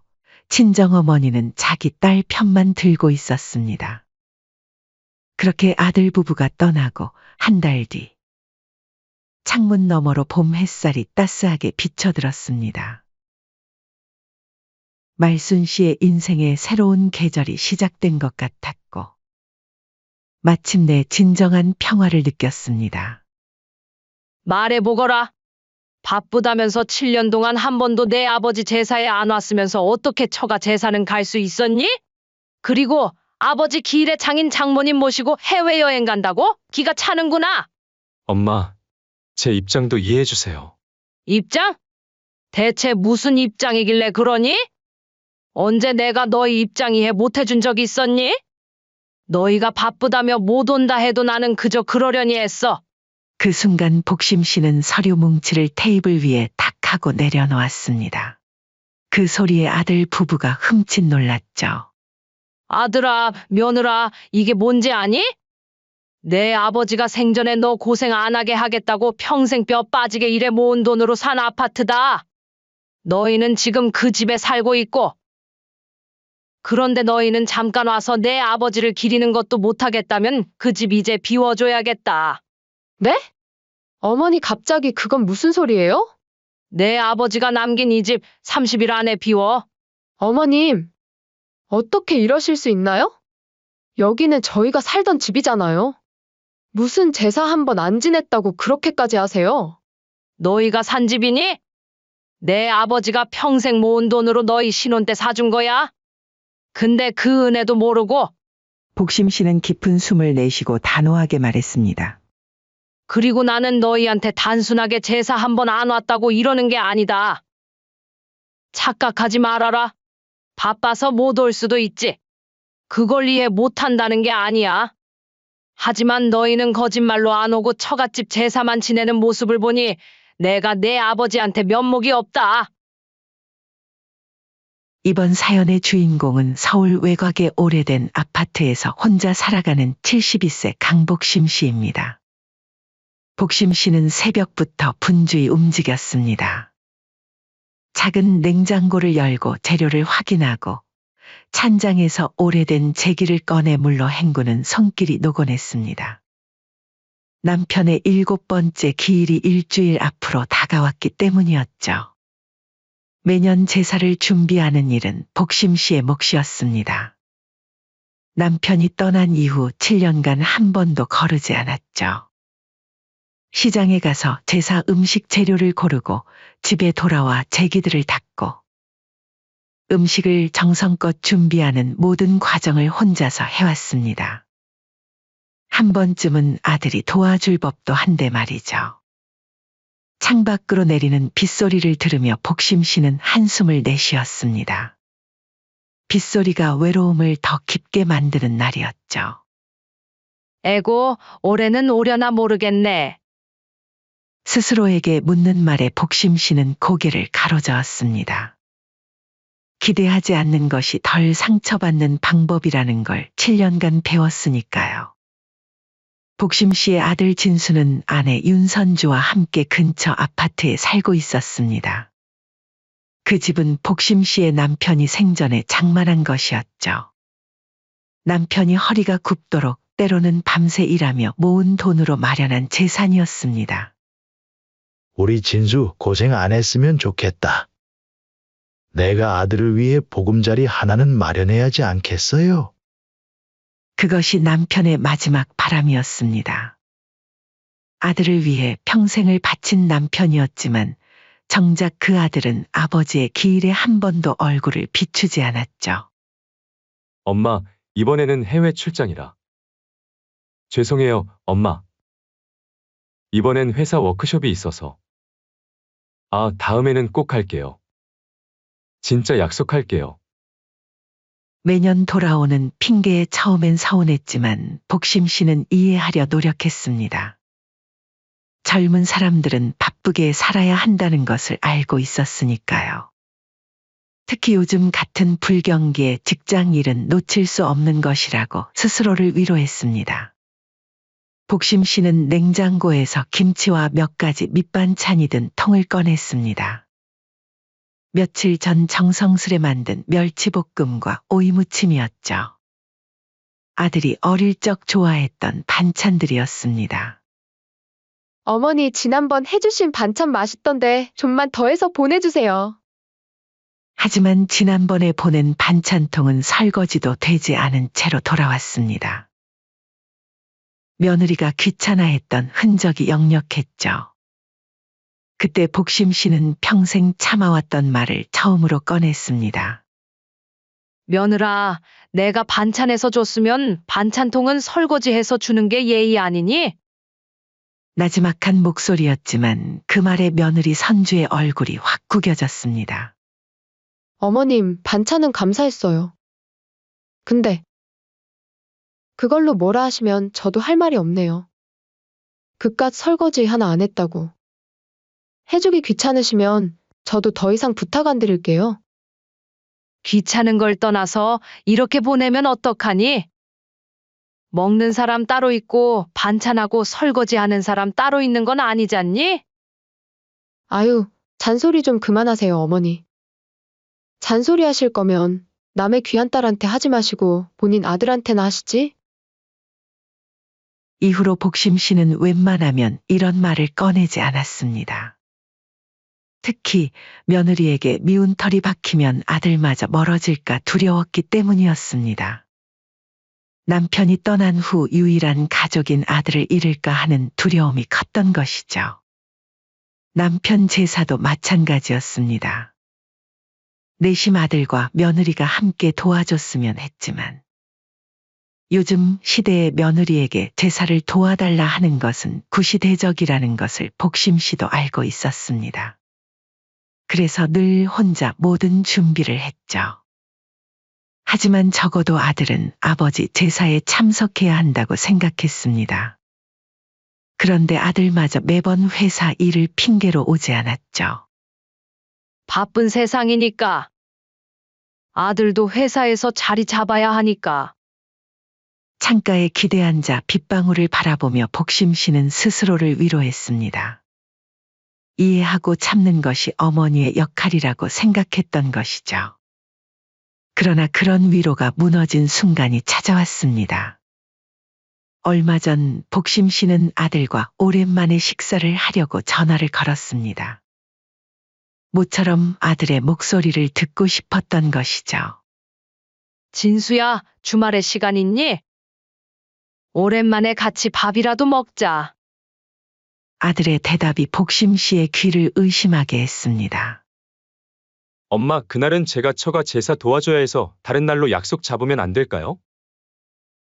친정어머니는 자기 딸 편만 들고 있었습니다. 그렇게 아들 부부가 떠나고 한 달 뒤, 창문 너머로 봄 햇살이 따스하게 비쳐들었습니다. 말순 씨의 인생에 새로운 계절이 시작된 것 같았고, 마침내 진정한 평화를 느꼈습니다. 말해보거라. 바쁘다면서 7년 동안 한 번도 내 아버지 제사에 안 왔으면서 어떻게 처가 제사는 갈 수 있었니? 그리고 아버지 기일에 장인 장모님 모시고 해외여행 간다고? 기가 차는구나. 엄마, 제 입장도 이해해주세요. 입장? 대체 무슨 입장이길래 그러니? 언제 내가 너희 입장 이해 못해준 적 있었니? 너희가 바쁘다며 못 온다 해도 나는 그저 그러려니 했어. 그 순간 복심 씨는 서류 뭉치를 테이블 위에 탁 하고 내려놓았습니다. 그 소리에 아들 부부가 흠칫 놀랐죠. 아들아, 며느라, 이게 뭔지 아니? 내 아버지가 생전에 너 고생 안 하게 하겠다고 평생 뼈 빠지게 일해 모은 돈으로 산 아파트다. 너희는 지금 그 집에 살고 있고. 그런데 너희는 잠깐 와서 내 아버지를 기리는 것도 못하겠다면 그 집 이제 비워줘야겠다. 네? 어머니 갑자기 그건 무슨 소리예요? 내 아버지가 남긴 이 집 30일 안에 비워. 어머님, 어떻게 이러실 수 있나요? 여기는 저희가 살던 집이잖아요. 무슨 제사 한 번 안 지냈다고 그렇게까지 하세요? 너희가 산 집이니? 내 아버지가 평생 모은 돈으로 너희 신혼 때 사준 거야? 근데 그 은혜도 모르고. 복심 씨는 깊은 숨을 내쉬고 단호하게 말했습니다. 그리고 나는 너희한테 단순하게 제사 한 번 안 왔다고 이러는 게 아니다. 착각하지 말아라. 바빠서 못 올 수도 있지. 그걸 이해 못한다는 게 아니야. 하지만 너희는 거짓말로 안 오고 처갓집 제사만 지내는 모습을 보니 내가 내 아버지한테 면목이 없다. 이번 사연의 주인공은 서울 외곽의 오래된 아파트에서 혼자 살아가는 72세 강복심 씨입니다. 복심 씨는 새벽부터 분주히 움직였습니다. 작은 냉장고를 열고 재료를 확인하고 찬장에서 오래된 제기를 꺼내 물로 헹구는 손길이 노곤했습니다. 남편의 7번째 기일이 일주일 앞으로 다가왔기 때문이었죠. 매년 제사를 준비하는 일은 복심 씨의 몫이었습니다. 남편이 떠난 이후 7년간 한 번도 거르지 않았죠. 시장에 가서 제사 음식 재료를 고르고 집에 돌아와 제기들을 닦고 음식을 정성껏 준비하는 모든 과정을 혼자서 해왔습니다. 한 번쯤은 아들이 도와줄 법도 한데 말이죠. 창밖으로 내리는 빗소리를 들으며 복심 씨는 한숨을 내쉬었습니다. 빗소리가 외로움을 더 깊게 만드는 날이었죠. 에고, 올해는 오려나 모르겠네. 스스로에게 묻는 말에 복심 씨는 고개를 가로저었습니다. 기대하지 않는 것이 덜 상처받는 방법이라는 걸 7년간 배웠으니까요. 복심 씨의 아들 진수는 아내 윤선주와 함께 근처 아파트에 살고 있었습니다. 그 집은 복심 씨의 남편이 생전에 장만한 것이었죠. 남편이 허리가 굽도록 때로는 밤새 일하며 모은 돈으로 마련한 재산이었습니다. 우리 진수 고생 안 했으면 좋겠다. 내가 아들을 위해 보금자리 하나는 마련해야지 않겠어요? 그것이 남편의 마지막 바람이었습니다. 아들을 위해 평생을 바친 남편이었지만 정작 그 아들은 아버지의 기일에 한 번도 얼굴을 비추지 않았죠. 엄마, 이번에는 해외 출장이라. 죄송해요, 엄마. 이번엔 회사 워크숍이 있어서. 아, 다음에는 꼭 갈게요. 진짜 약속할게요. 매년 돌아오는 핑계에 처음엔 서운했지만 복심 씨는 이해하려 노력했습니다. 젊은 사람들은 바쁘게 살아야 한다는 것을 알고 있었으니까요. 특히 요즘 같은 불경기에 직장 일은 놓칠 수 없는 것이라고 스스로를 위로했습니다. 복심 씨는 냉장고에서 김치와 몇 가지 밑반찬이 든 통을 꺼냈습니다. 며칠 전 정성스레 만든 멸치볶음과 오이무침이었죠. 아들이 어릴 적 좋아했던 반찬들이었습니다. 어머니 지난번 해주신 반찬 맛있던데 좀만 더해서 보내주세요. 하지만 지난번에 보낸 반찬통은 설거지도 되지 않은 채로 돌아왔습니다. 며느리가 귀찮아했던 흔적이 역력했죠. 그때 복심 씨는 평생 참아왔던 말을 처음으로 꺼냈습니다. 며느라, 내가 반찬해서 줬으면 반찬통은 설거지해서 주는 게 예의 아니니? 나지막한 목소리였지만 그 말에 며느리 선주의 얼굴이 확 구겨졌습니다. 어머님, 반찬은 감사했어요. 근데 그걸로 뭐라 하시면 저도 할 말이 없네요. 그깟 설거지 하나 안 했다고. 해주기 귀찮으시면 저도 더 이상 부탁 안 드릴게요. 귀찮은 걸 떠나서 이렇게 보내면 어떡하니? 먹는 사람 따로 있고 반찬하고 설거지하는 사람 따로 있는 건 아니잖니? 아유, 잔소리 좀 그만하세요, 어머니. 잔소리 하실 거면 남의 귀한 딸한테 하지 마시고 본인 아들한테나 하시지? 이후로 복심 씨는 웬만하면 이런 말을 꺼내지 않았습니다. 특히 며느리에게 미운 털이 박히면 아들마저 멀어질까 두려웠기 때문이었습니다. 남편이 떠난 후 유일한 가족인 아들을 잃을까 하는 두려움이 컸던 것이죠. 남편 제사도 마찬가지였습니다. 내심 아들과 며느리가 함께 도와줬으면 했지만 요즘 시대의 며느리에게 제사를 도와달라 하는 것은 구시대적이라는 것을 복심 씨도 알고 있었습니다. 그래서 늘 혼자 모든 준비를 했죠. 하지만 적어도 아들은 아버지 제사에 참석해야 한다고 생각했습니다. 그런데 아들마저 매번 회사 일을 핑계로 오지 않았죠. 바쁜 세상이니까. 아들도 회사에서 자리 잡아야 하니까. 창가에 기대앉아 빗방울을 바라보며 복심 씨는 스스로를 위로했습니다. 이해하고 참는 것이 어머니의 역할이라고 생각했던 것이죠. 그러나 그런 위로가 무너진 순간이 찾아왔습니다. 얼마 전 복심 씨는 아들과 오랜만에 식사를 하려고 전화를 걸었습니다. 모처럼 아들의 목소리를 듣고 싶었던 것이죠. 진수야, 주말에 시간 있니? 오랜만에 같이 밥이라도 먹자. 아들의 대답이 복심 씨의 귀를 의심하게 했습니다. 엄마, 그날은 제가 처가 제사 도와줘야 해서 다른 날로 약속 잡으면 안 될까요?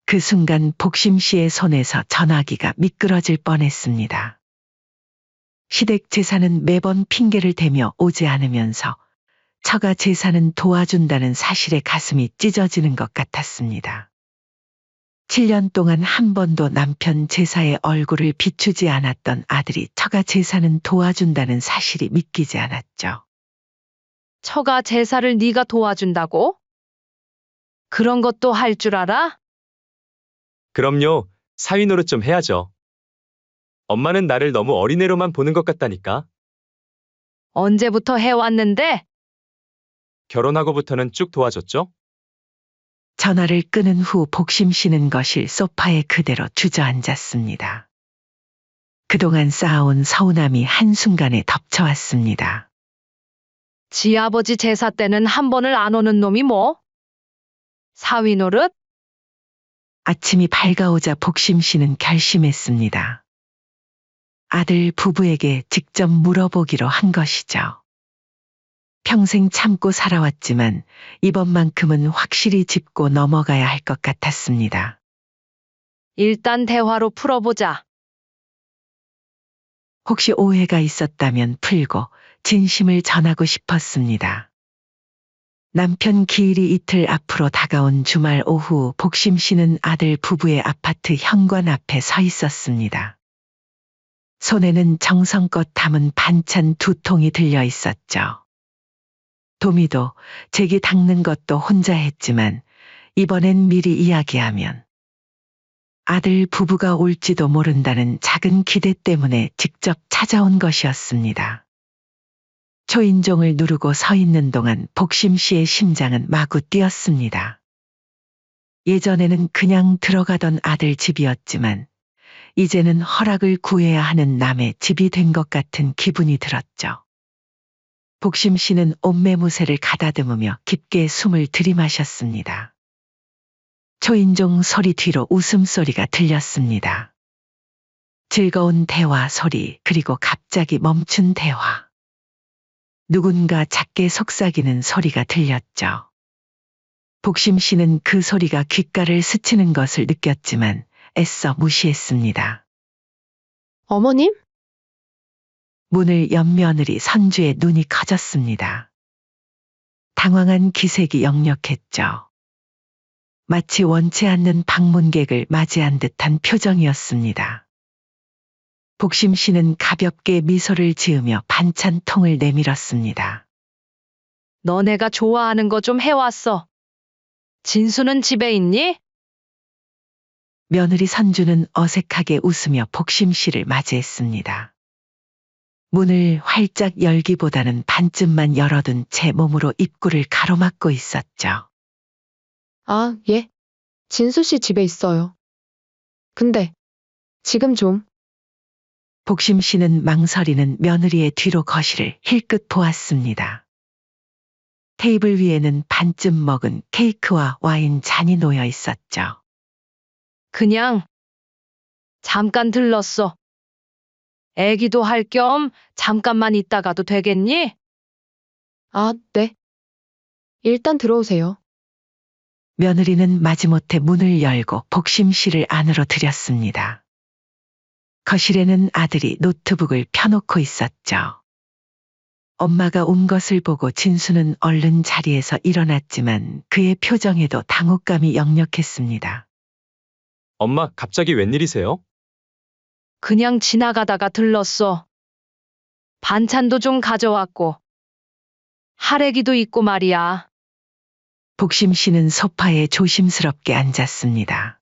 그 순간 복심 씨의 손에서 전화기가 미끄러질 뻔했습니다. 시댁 제사는 매번 핑계를 대며 오지 않으면서 처가 제사는 도와준다는 사실에 가슴이 찢어지는 것 같았습니다. 7년 동안 한 번도 남편 제사에 얼굴을 비추지 않았던 아들이 처가 제사는 도와준다는 사실이 믿기지 않았죠. 처가 제사를 네가 도와준다고? 그런 것도 할 줄 알아? 그럼요, 사위 노릇 좀 해야죠. 엄마는 나를 너무 어린애로만 보는 것 같다니까. 언제부터 해왔는데? 결혼하고부터는 쭉 도와줬죠? 전화를 끊은 후 복심 씨는 거실 소파에 그대로 주저앉았습니다. 그동안 쌓아온 서운함이 한순간에 덮쳐왔습니다. 지 아버지 제사 때는 한 번을 안 오는 놈이 뭐? 사위 노릇? 아침이 밝아오자 복심 씨는 결심했습니다. 아들 부부에게 직접 물어보기로 한 것이죠. 평생 참고 살아왔지만 이번만큼은 확실히 짚고 넘어가야 할 것 같았습니다. 일단 대화로 풀어보자. 혹시 오해가 있었다면 풀고 진심을 전하고 싶었습니다. 남편 기일이 이틀 앞으로 다가온 주말 오후 복심 씨는 아들 부부의 아파트 현관 앞에 서 있었습니다. 손에는 정성껏 담은 반찬 2통이 들려 있었죠. 도미도 제기 닦는 것도 혼자 했지만 이번엔 미리 이야기하면 아들 부부가 올지도 모른다는 작은 기대 때문에 직접 찾아온 것이었습니다. 초인종을 누르고 서 있는 동안 복심 씨의 심장은 마구 뛰었습니다. 예전에는 그냥 들어가던 아들 집이었지만 이제는 허락을 구해야 하는 남의 집이 된 것 같은 기분이 들었죠. 복심 씨는 옷매무새를 가다듬으며 깊게 숨을 들이마셨습니다. 초인종 소리 뒤로 웃음소리가 들렸습니다. 즐거운 대화 소리, 그리고 갑자기 멈춘 대화. 누군가 작게 속삭이는 소리가 들렸죠. 복심 씨는 그 소리가 귓가를 스치는 것을 느꼈지만 애써 무시했습니다. 어머님? 문을 연 며느리 선주의 눈이 커졌습니다. 당황한 기색이 역력했죠. 마치 원치 않는 방문객을 맞이한 듯한 표정이었습니다. 복심 씨는 가볍게 미소를 지으며 반찬통을 내밀었습니다. 너네가 좋아하는 거 좀 해왔어. 진수는 집에 있니? 며느리 선주는 어색하게 웃으며 복심 씨를 맞이했습니다. 문을 활짝 열기보다는 반쯤만 열어둔 채 몸으로 입구를 가로막고 있었죠. 아, 예. 진수 씨 집에 있어요. 근데 지금 좀. 복심 씨는 망설이는 며느리의 뒤로 거실을 힐끗 보았습니다. 테이블 위에는 반쯤 먹은 케이크와 와인 잔이 놓여 있었죠. 그냥 잠깐 들렀어. 애기도 할 겸 잠깐만 있다가도 되겠니? 아, 네. 일단 들어오세요. 며느리는 마지못해 문을 열고 복심 씨를 안으로 들였습니다. 거실에는 아들이 노트북을 펴놓고 있었죠. 엄마가 온 것을 보고 진수는 얼른 자리에서 일어났지만 그의 표정에도 당혹감이 역력했습니다. 엄마, 갑자기 웬일이세요? 그냥 지나가다가 들렀어. 반찬도 좀 가져왔고. 할애기도 있고 말이야. 복심 씨는 소파에 조심스럽게 앉았습니다.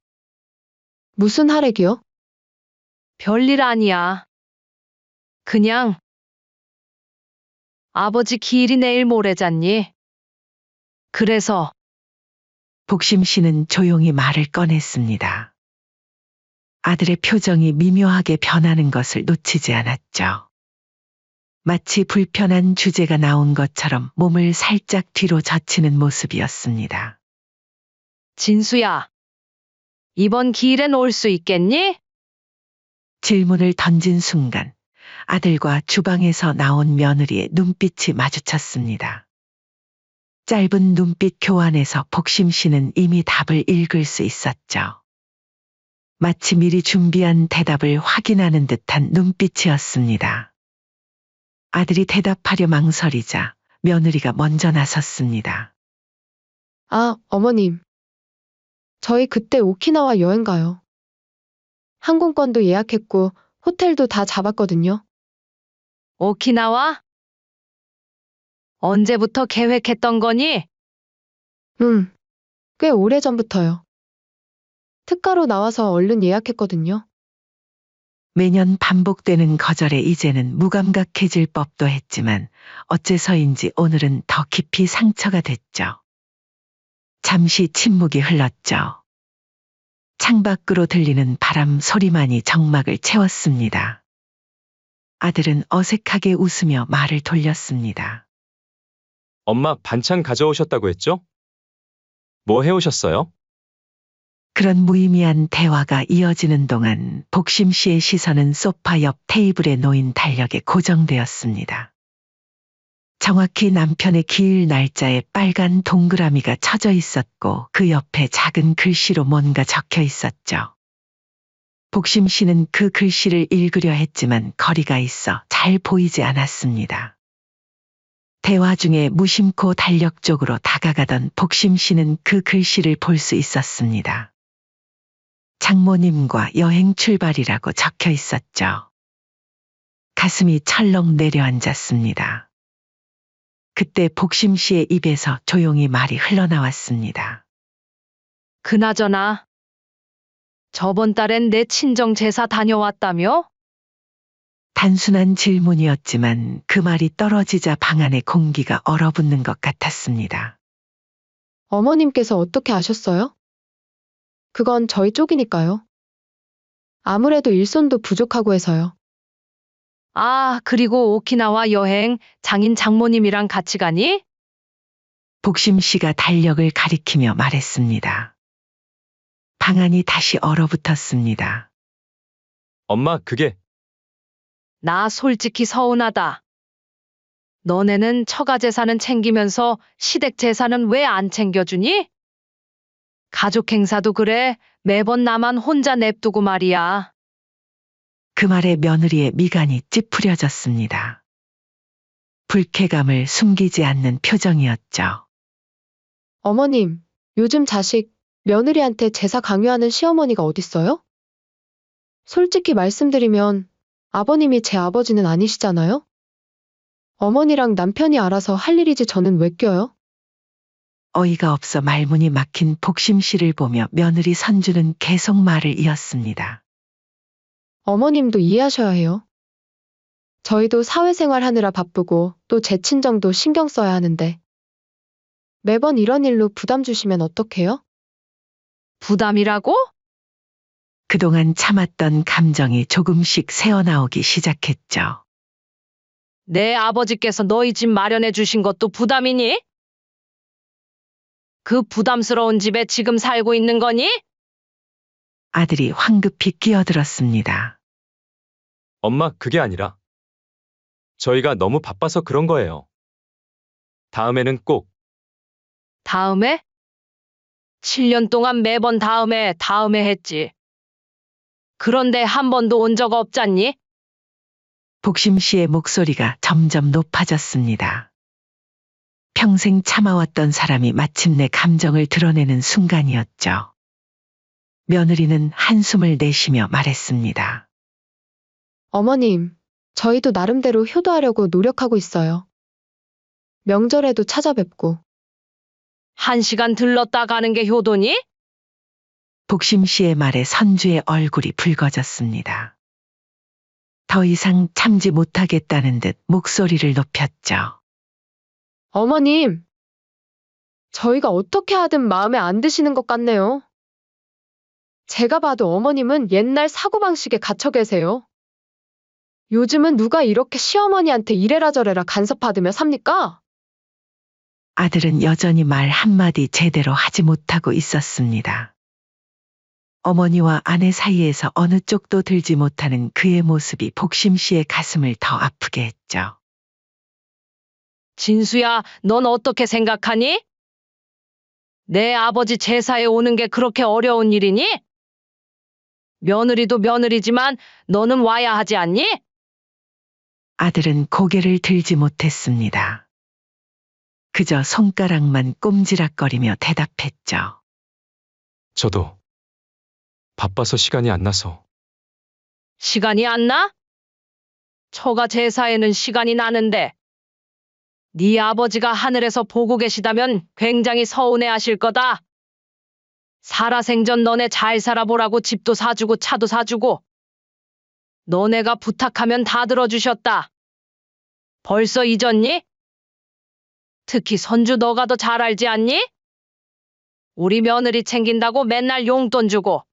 무슨 할애기요? 별일 아니야. 그냥 아버지 기일이 내일 모레잖니. 그래서 복심 씨는 조용히 말을 꺼냈습니다. 아들의 표정이 미묘하게 변하는 것을 놓치지 않았죠. 마치 불편한 주제가 나온 것처럼 몸을 살짝 뒤로 젖히는 모습이었습니다. 진수야, 이번 기일엔 올 수 있겠니? 질문을 던진 순간 아들과 주방에서 나온 며느리의 눈빛이 마주쳤습니다. 짧은 눈빛 교환에서 복심 씨는 이미 답을 읽을 수 있었죠. 마치 미리 준비한 대답을 확인하는 듯한 눈빛이었습니다. 아들이 대답하려 망설이자 며느리가 먼저 나섰습니다. 아, 어머님. 저희 그때 오키나와 여행 가요. 항공권도 예약했고 호텔도 다 잡았거든요. 오키나와? 언제부터 계획했던 거니? 꽤 오래전부터요. 특가로 나와서 얼른 예약했거든요. 매년 반복되는 거절에 이제는 무감각해질 법도 했지만 어째서인지 오늘은 더 깊이 상처가 됐죠. 잠시 침묵이 흘렀죠. 창밖으로 들리는 바람 소리만이 정막을 채웠습니다. 아들은 어색하게 웃으며 말을 돌렸습니다. 엄마, 반찬 가져오셨다고 했죠? 뭐 해오셨어요? 그런 무의미한 대화가 이어지는 동안 복심 씨의 시선은 소파 옆 테이블에 놓인 달력에 고정되었습니다. 정확히 남편의 기일 날짜에 빨간 동그라미가 쳐져 있었고 그 옆에 작은 글씨로 뭔가 적혀 있었죠. 복심 씨는 그 글씨를 읽으려 했지만 거리가 있어 잘 보이지 않았습니다. 대화 중에 무심코 달력 쪽으로 다가가던 복심 씨는 그 글씨를 볼 수 있었습니다. 장모님과 여행 출발이라고 적혀 있었죠. 가슴이 철렁 내려앉았습니다. 그때 복심 씨의 입에서 조용히 말이 흘러나왔습니다. 그나저나 저번 달엔 내 친정 제사 다녀왔다며? 단순한 질문이었지만 그 말이 떨어지자 방 안의 공기가 얼어붙는 것 같았습니다. 어머님께서 어떻게 아셨어요? 그건 저희 쪽이니까요. 아무래도 일손도 부족하고 해서요. 아, 그리고 오키나와 여행 장인 장모님이랑 같이 가니? 복심 씨가 달력을 가리키며 말했습니다. 방 안이 다시 얼어붙었습니다. 엄마, 그게 나 솔직히 서운하다. 너네는 처가 제사는 챙기면서 시댁 제사는 왜 안 챙겨주니? 가족 행사도 그래. 매번 나만 혼자 냅두고 말이야. 그 말에 며느리의 미간이 찌푸려졌습니다. 불쾌감을 숨기지 않는 표정이었죠. 어머님, 요즘 자식, 며느리한테 제사 강요하는 시어머니가 어딨어요? 솔직히 말씀드리면 아버님이 제 아버지는 아니시잖아요? 어머니랑 남편이 알아서 할 일이지 저는 왜 껴요? 어이가 없어 말문이 막힌 복심 씨를 보며 며느리 선주는 계속 말을 이었습니다. 어머님도 이해하셔야 해요. 저희도 사회생활 하느라 바쁘고 또 제 친정도 신경 써야 하는데 매번 이런 일로 부담 주시면 어떡해요? 부담이라고? 그동안 참았던 감정이 조금씩 새어나오기 시작했죠. 내 아버지께서 너희 집 마련해 주신 것도 부담이니? 그 부담스러운 집에 지금 살고 있는 거니? 아들이 황급히 끼어들었습니다. 엄마, 그게 아니라 저희가 너무 바빠서 그런 거예요. 다음에는 꼭 다음에? 7년 동안 매번 다음에 했지. 그런데 한 번도 온 적 없잖니? 복심 씨의 목소리가 점점 높아졌습니다. 평생 참아왔던 사람이 마침내 감정을 드러내는 순간이었죠. 며느리는 한숨을 내쉬며 말했습니다. 어머님, 저희도 나름대로 효도하려고 노력하고 있어요. 명절에도 찾아뵙고. 1시간 들렀다 가는 게 효도니? 복심 씨의 말에 선주의 얼굴이 붉어졌습니다. 더 이상 참지 못하겠다는 듯 목소리를 높였죠. 어머님, 저희가 어떻게 하든 마음에 안 드시는 것 같네요. 제가 봐도 어머님은 옛날 사고방식에 갇혀 계세요. 요즘은 누가 이렇게 시어머니한테 이래라 저래라 간섭받으며 삽니까? 아들은 여전히 말 한마디 제대로 하지 못하고 있었습니다. 어머니와 아내 사이에서 어느 쪽도 들지 못하는 그의 모습이 복심 씨의 가슴을 더 아프게 했죠. 진수야, 넌 어떻게 생각하니? 내 아버지 제사에 오는 게 그렇게 어려운 일이니? 며느리도 며느리지만 너는 와야 하지 않니? 아들은 고개를 들지 못했습니다. 그저 손가락만 꼼지락거리며 대답했죠. 저도 바빠서 시간이 안 나서. 시간이 안 나? 처가 제사에는 시간이 나는데. 네 아버지가 하늘에서 보고 계시다면 굉장히 서운해하실 거다. 살아생전 너네 잘 살아보라고 집도 사주고 차도 사주고. 너네가 부탁하면 다 들어주셨다. 벌써 잊었니? 특히 선주 너가 더 잘 알지 않니? 우리 며느리 챙긴다고 맨날 용돈 주고.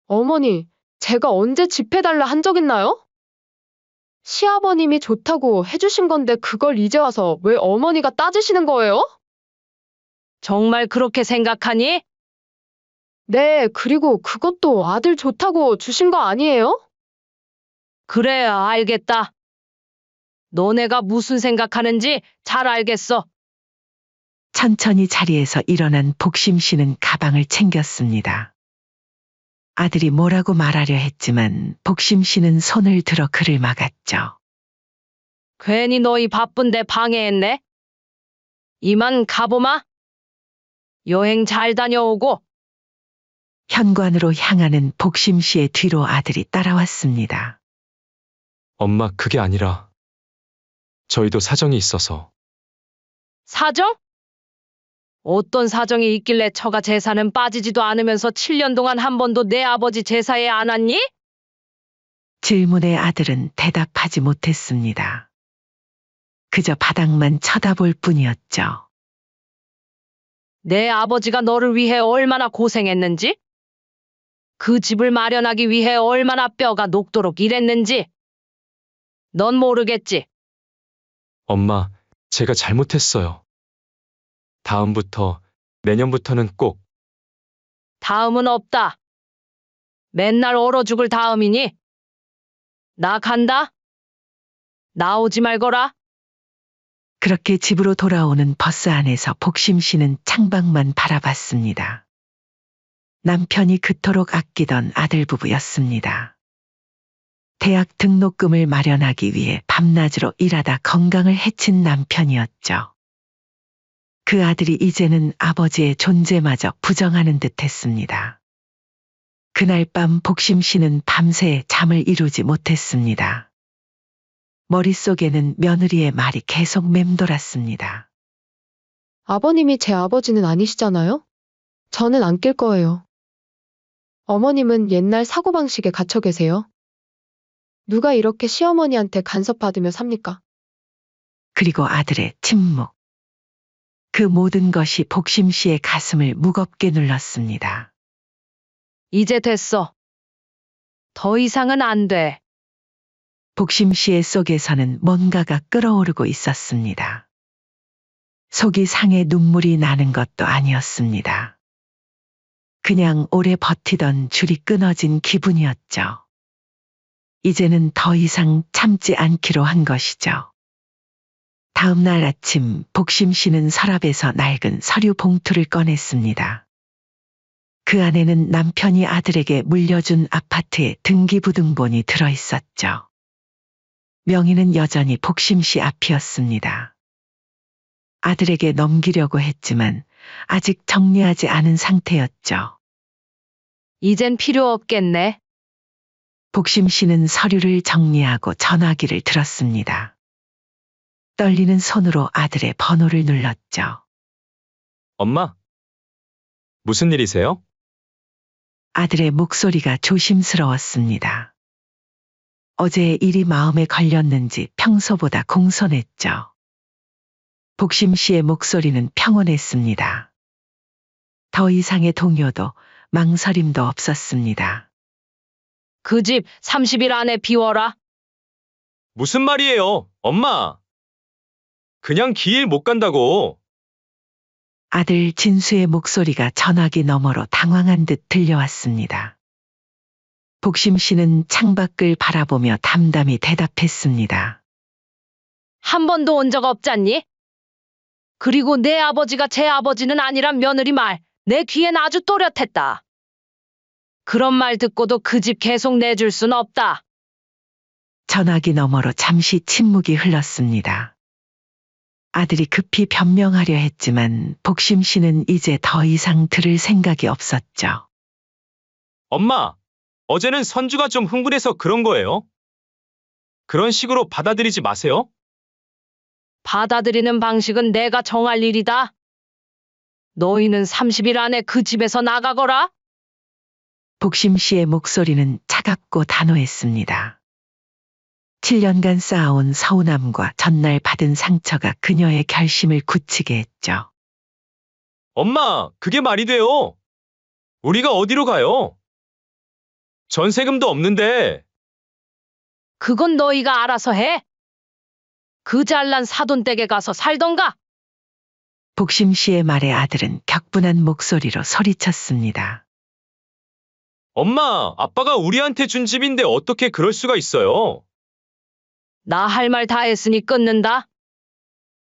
어머니, 제가 언제 집해달라 한 적 있나요? 시아버님이 좋다고 해주신 건데 그걸 이제 와서 왜 어머니가 따지시는 거예요? 정말 그렇게 생각하니? 네, 그리고 그것도 아들 좋다고 주신 거 아니에요? 그래, 알겠다. 너네가 무슨 생각하는지 잘 알겠어. 천천히 자리에서 일어난 복심 씨는 가방을 챙겼습니다. 아들이 뭐라고 말하려 했지만 복심 씨는 손을 들어 그를 막았죠. 괜히 너희 바쁜데 방해했네. 이만 가보마. 여행 잘 다녀오고. 현관으로 향하는 복심 씨의 뒤로 아들이 따라왔습니다. 엄마, 그게 아니라 저희도 사정이 있어서. 사정? 어떤 사정이 있길래 처가 제사는 빠지지도 않으면서 7년 동안 한 번도 내 아버지 제사에 안 왔니? 질문에 아들은 대답하지 못했습니다. 그저 바닥만 쳐다볼 뿐이었죠. 내 아버지가 너를 위해 얼마나 고생했는지? 그 집을 마련하기 위해 얼마나 뼈가 녹도록 일했는지? 넌 모르겠지? 엄마, 제가 잘못했어요. 다음부터, 내년부터는 꼭. 다음은 없다. 맨날 얼어 죽을 다음이니? 나 간다. 나오지 말거라. 그렇게 집으로 돌아오는 버스 안에서 복심 씨는 창밖만 바라봤습니다. 남편이 그토록 아끼던 아들 부부였습니다. 대학 등록금을 마련하기 위해 밤낮으로 일하다 건강을 해친 남편이었죠. 그 아들이 이제는 아버지의 존재마저 부정하는 듯했습니다. 그날 밤 복심 씨는 밤새 잠을 이루지 못했습니다. 머릿속에는 며느리의 말이 계속 맴돌았습니다. 아버님이 제 아버지는 아니시잖아요? 저는 안 낄 거예요. 어머님은 옛날 사고방식에 갇혀 계세요. 누가 이렇게 시어머니한테 간섭받으며 삽니까? 그리고 아들의 침묵. 그 모든 것이 복심 씨의 가슴을 무겁게 눌렀습니다. 이제 됐어. 더 이상은 안 돼. 복심 씨의 속에서는 뭔가가 끓어오르고 있었습니다. 속이 상해 눈물이 나는 것도 아니었습니다. 그냥 오래 버티던 줄이 끊어진 기분이었죠. 이제는 더 이상 참지 않기로 한 것이죠. 다음 날 아침 복심 씨는 서랍에서 낡은 서류 봉투를 꺼냈습니다. 그 안에는 남편이 아들에게 물려준 아파트의 등기부등본이 들어있었죠. 명의는 여전히 복심 씨 앞이었습니다. 아들에게 넘기려고 했지만 아직 정리하지 않은 상태였죠. 이젠 필요 없겠네. 복심 씨는 서류를 정리하고 전화기를 들었습니다. 떨리는 손으로 아들의 번호를 눌렀죠. 엄마, 무슨 일이세요? 아들의 목소리가 조심스러웠습니다. 어제의 일이 마음에 걸렸는지 평소보다 공손했죠. 복심 씨의 목소리는 평온했습니다. 더 이상의 동요도 망설임도 없었습니다. 그 집 30일 안에 비워라. 무슨 말이에요, 엄마? 그냥 길 못 간다고. 아들 진수의 목소리가 전화기 너머로 당황한 듯 들려왔습니다. 복심 씨는 창밖을 바라보며 담담히 대답했습니다. 한 번도 온 적 없잖니? 그리고 내 아버지가 제 아버지는 아니란 며느리 말, 내 귀엔 아주 또렷했다. 그런 말 듣고도 그 집 계속 내줄 순 없다. 전화기 너머로 잠시 침묵이 흘렀습니다. 아들이 급히 변명하려 했지만 복심 씨는 이제 더 이상 들을 생각이 없었죠. 엄마, 어제는 선주가 좀 흥분해서 그런 거예요. 그런 식으로 받아들이지 마세요. 받아들이는 방식은 내가 정할 일이다. 너희는 30일 안에 그 집에서 나가거라. 복심 씨의 목소리는 차갑고 단호했습니다. 7년간 쌓아온 서운함과 전날 받은 상처가 그녀의 결심을 굳히게 했죠. 엄마, 그게 말이 돼요. 우리가 어디로 가요? 전세금도 없는데. 그건 너희가 알아서 해. 그 잘난 사돈댁에 가서 살던가. 복심 씨의 말에 아들은 격분한 목소리로 소리쳤습니다. 엄마, 아빠가 우리한테 준 집인데 어떻게 그럴 수가 있어요? 나 할 말 다 했으니 끊는다.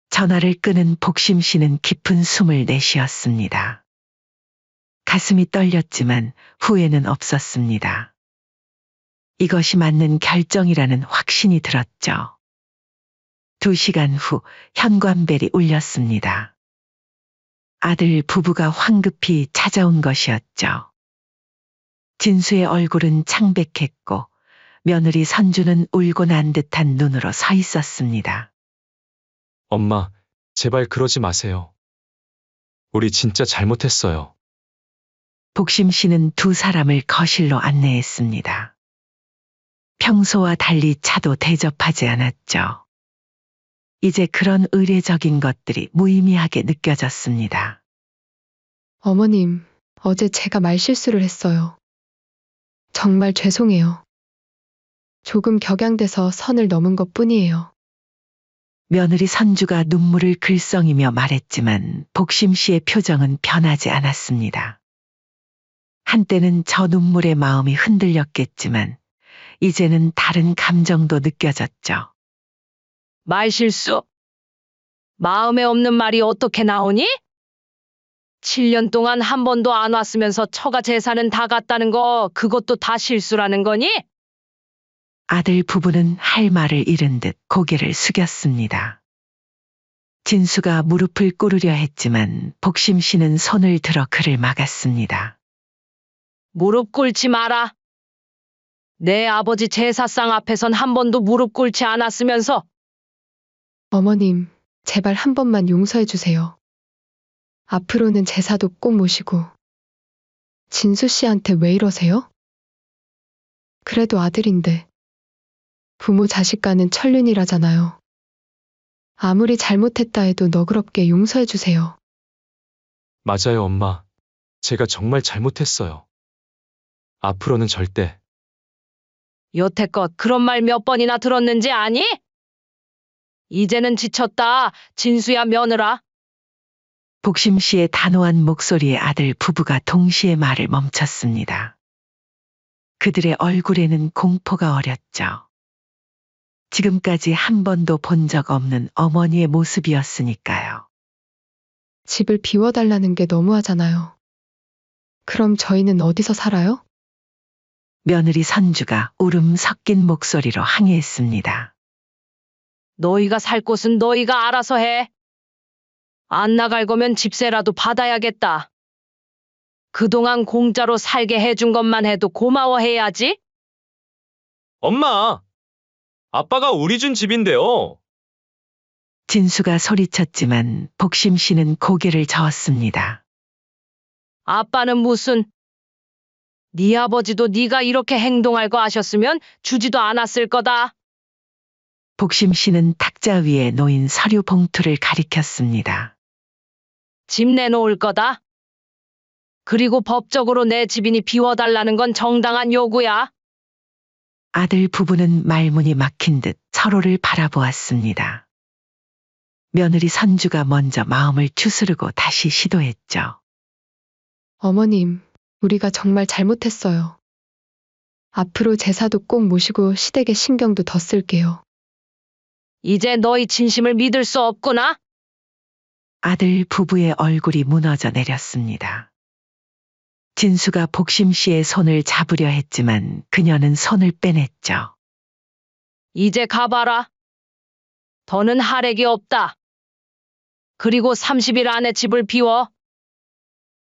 전화를 끄는 복심 씨는 깊은 숨을 내쉬었습니다. 가슴이 떨렸지만 후회는 없었습니다. 이것이 맞는 결정이라는 확신이 들었죠. 2시간 후 현관벨이 울렸습니다. 아들 부부가 황급히 찾아온 것이었죠. 진수의 얼굴은 창백했고 며느리 선주는 울고 난 듯한 눈으로 서 있었습니다. 엄마, 제발 그러지 마세요. 우리 진짜 잘못했어요. 복심 씨는 두 사람을 거실로 안내했습니다. 평소와 달리 차도 대접하지 않았죠. 이제 그런 의례적인 것들이 무의미하게 느껴졌습니다. 어머님, 어제 제가 말실수를 했어요. 정말 죄송해요. 조금 격양돼서 선을 넘은 것 뿐이에요. 며느리 선주가 눈물을 글썽이며 말했지만 복심 씨의 표정은 변하지 않았습니다. 한때는 저 눈물에 마음이 흔들렸겠지만 이제는 다른 감정도 느껴졌죠. 말실수. 마음에 없는 말이 어떻게 나오니? 7년 동안 한 번도 안 왔으면서 처가 재산은 다 갔다는 거, 그것도 다 실수라는 거니? 아들 부부는 할 말을 잃은 듯 고개를 숙였습니다. 진수가 무릎을 꿇으려 했지만 복심 씨는 손을 들어 그를 막았습니다. 무릎 꿇지 마라. 내 아버지 제사상 앞에선 한 번도 무릎 꿇지 않았으면서. 어머님, 제발 한 번만 용서해 주세요. 앞으로는 제사도 꼭 모시고. 진수 씨한테 왜 이러세요? 그래도 아들인데. 부모 자식 간은 천륜이라잖아요. 아무리 잘못했다 해도 너그럽게 용서해 주세요. 맞아요, 엄마. 제가 정말 잘못했어요. 앞으로는 절대. 여태껏 그런 말 몇 번이나 들었는지 아니? 이제는 지쳤다. 진수야, 며느라. 복심 씨의 단호한 목소리에 아들 부부가 동시에 말을 멈췄습니다. 그들의 얼굴에는 공포가 어렸죠. 지금까지 한 번도 본 적 없는 어머니의 모습이었으니까요. 집을 비워달라는 게 너무하잖아요. 그럼 저희는 어디서 살아요? 며느리 선주가 울음 섞인 목소리로 항의했습니다. 너희가 살 곳은 너희가 알아서 해. 안 나갈 거면 집세라도 받아야겠다. 그동안 공짜로 살게 해준 것만 해도 고마워해야지. 엄마! 아빠가 우리 준 집인데요. 진수가 소리쳤지만 복심 씨는 고개를 저었습니다. 아빠는 무슨. 네 아버지도 네가 이렇게 행동할 거 아셨으면 주지도 않았을 거다. 복심 씨는 탁자 위에 놓인 서류 봉투를 가리켰습니다. 집 내놓을 거다. 그리고 법적으로 내 집이니 비워달라는 건 정당한 요구야. 아들 부부는 말문이 막힌 듯 서로를 바라보았습니다. 며느리 선주가 먼저 마음을 추스르고 다시 시도했죠. 어머님, 우리가 정말 잘못했어요. 앞으로 제사도 꼭 모시고 시댁에 신경도 더 쓸게요. 이제 너희 진심을 믿을 수 없구나. 아들 부부의 얼굴이 무너져 내렸습니다. 진수가 복심 씨의 손을 잡으려 했지만 그녀는 손을 빼냈죠. 이제 가봐라. 더는 할애기 없다. 그리고 30일 안에 집을 비워.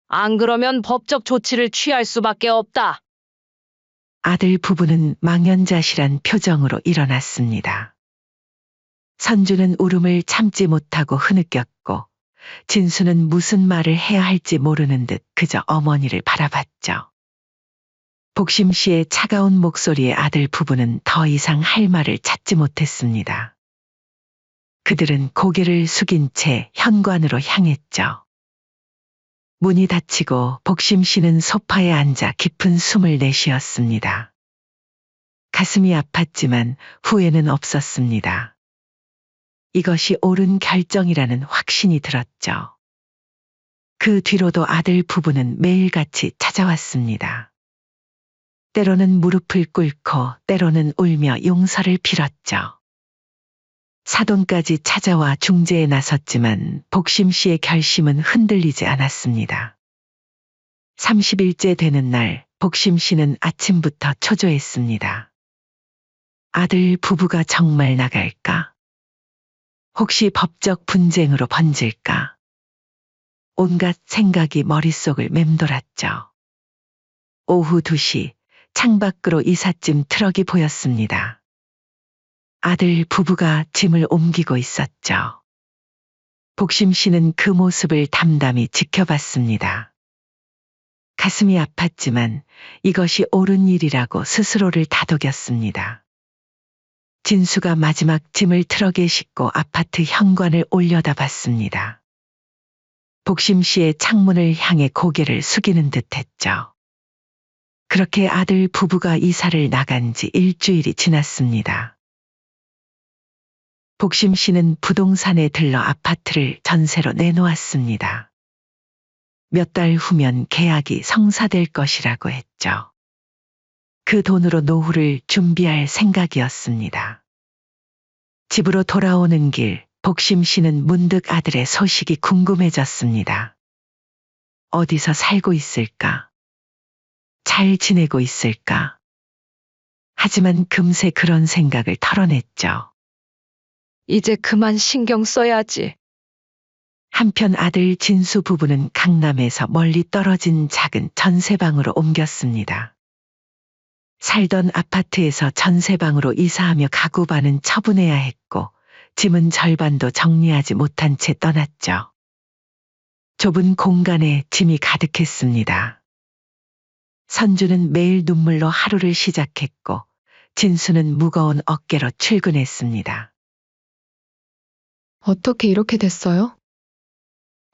안 그러면 법적 조치를 취할 수밖에 없다. 아들 부부는 망연자실한 표정으로 일어났습니다. 선주는 울음을 참지 못하고 흐느꼈고 진수는 무슨 말을 해야 할지 모르는 듯 그저 어머니를 바라봤죠. 복심 씨의 차가운 목소리에 아들 부부는 더 이상 할 말을 찾지 못했습니다. 그들은 고개를 숙인 채 현관으로 향했죠. 문이 닫히고 복심 씨는 소파에 앉아 깊은 숨을 내쉬었습니다. 가슴이 아팠지만 후회는 없었습니다. 이것이 옳은 결정이라는 확신이 들었죠. 그 뒤로도 아들 부부는 매일같이 찾아왔습니다. 때로는 무릎을 꿇고 때로는 울며 용서를 빌었죠. 사돈까지 찾아와 중재에 나섰지만 복심 씨의 결심은 흔들리지 않았습니다. 30일째 되는 날 복심 씨는 아침부터 초조했습니다. 아들 부부가 정말 나갈까? 혹시 법적 분쟁으로 번질까? 온갖 생각이 머릿속을 맴돌았죠. 오후 2시 창밖으로 이삿짐 트럭이 보였습니다. 아들 부부가 짐을 옮기고 있었죠. 복심 씨는 그 모습을 담담히 지켜봤습니다. 가슴이 아팠지만 이것이 옳은 일이라고 스스로를 다독였습니다. 진수가 마지막 짐을 트럭에 싣고 아파트 현관을 올려다봤습니다. 복심 씨의 창문을 향해 고개를 숙이는 듯 했죠. 그렇게 아들 부부가 이사를 나간 지 일주일이 지났습니다. 복심 씨는 부동산에 들러 아파트를 전세로 내놓았습니다. 몇 달 후면 계약이 성사될 것이라고 했죠. 그 돈으로 노후를 준비할 생각이었습니다. 집으로 돌아오는 길, 복심 씨는 문득 아들의 소식이 궁금해졌습니다. 어디서 살고 있을까? 잘 지내고 있을까? 하지만 금세 그런 생각을 털어냈죠. 이제 그만 신경 써야지. 한편 아들 진수 부부는 강남에서 멀리 떨어진 작은 전세방으로 옮겼습니다. 살던 아파트에서 전세방으로 이사하며 가구반은 처분해야 했고 짐은 절반도 정리하지 못한 채 떠났죠. 좁은 공간에 짐이 가득했습니다. 선주는 매일 눈물로 하루를 시작했고 진수는 무거운 어깨로 출근했습니다. 어떻게 이렇게 됐어요?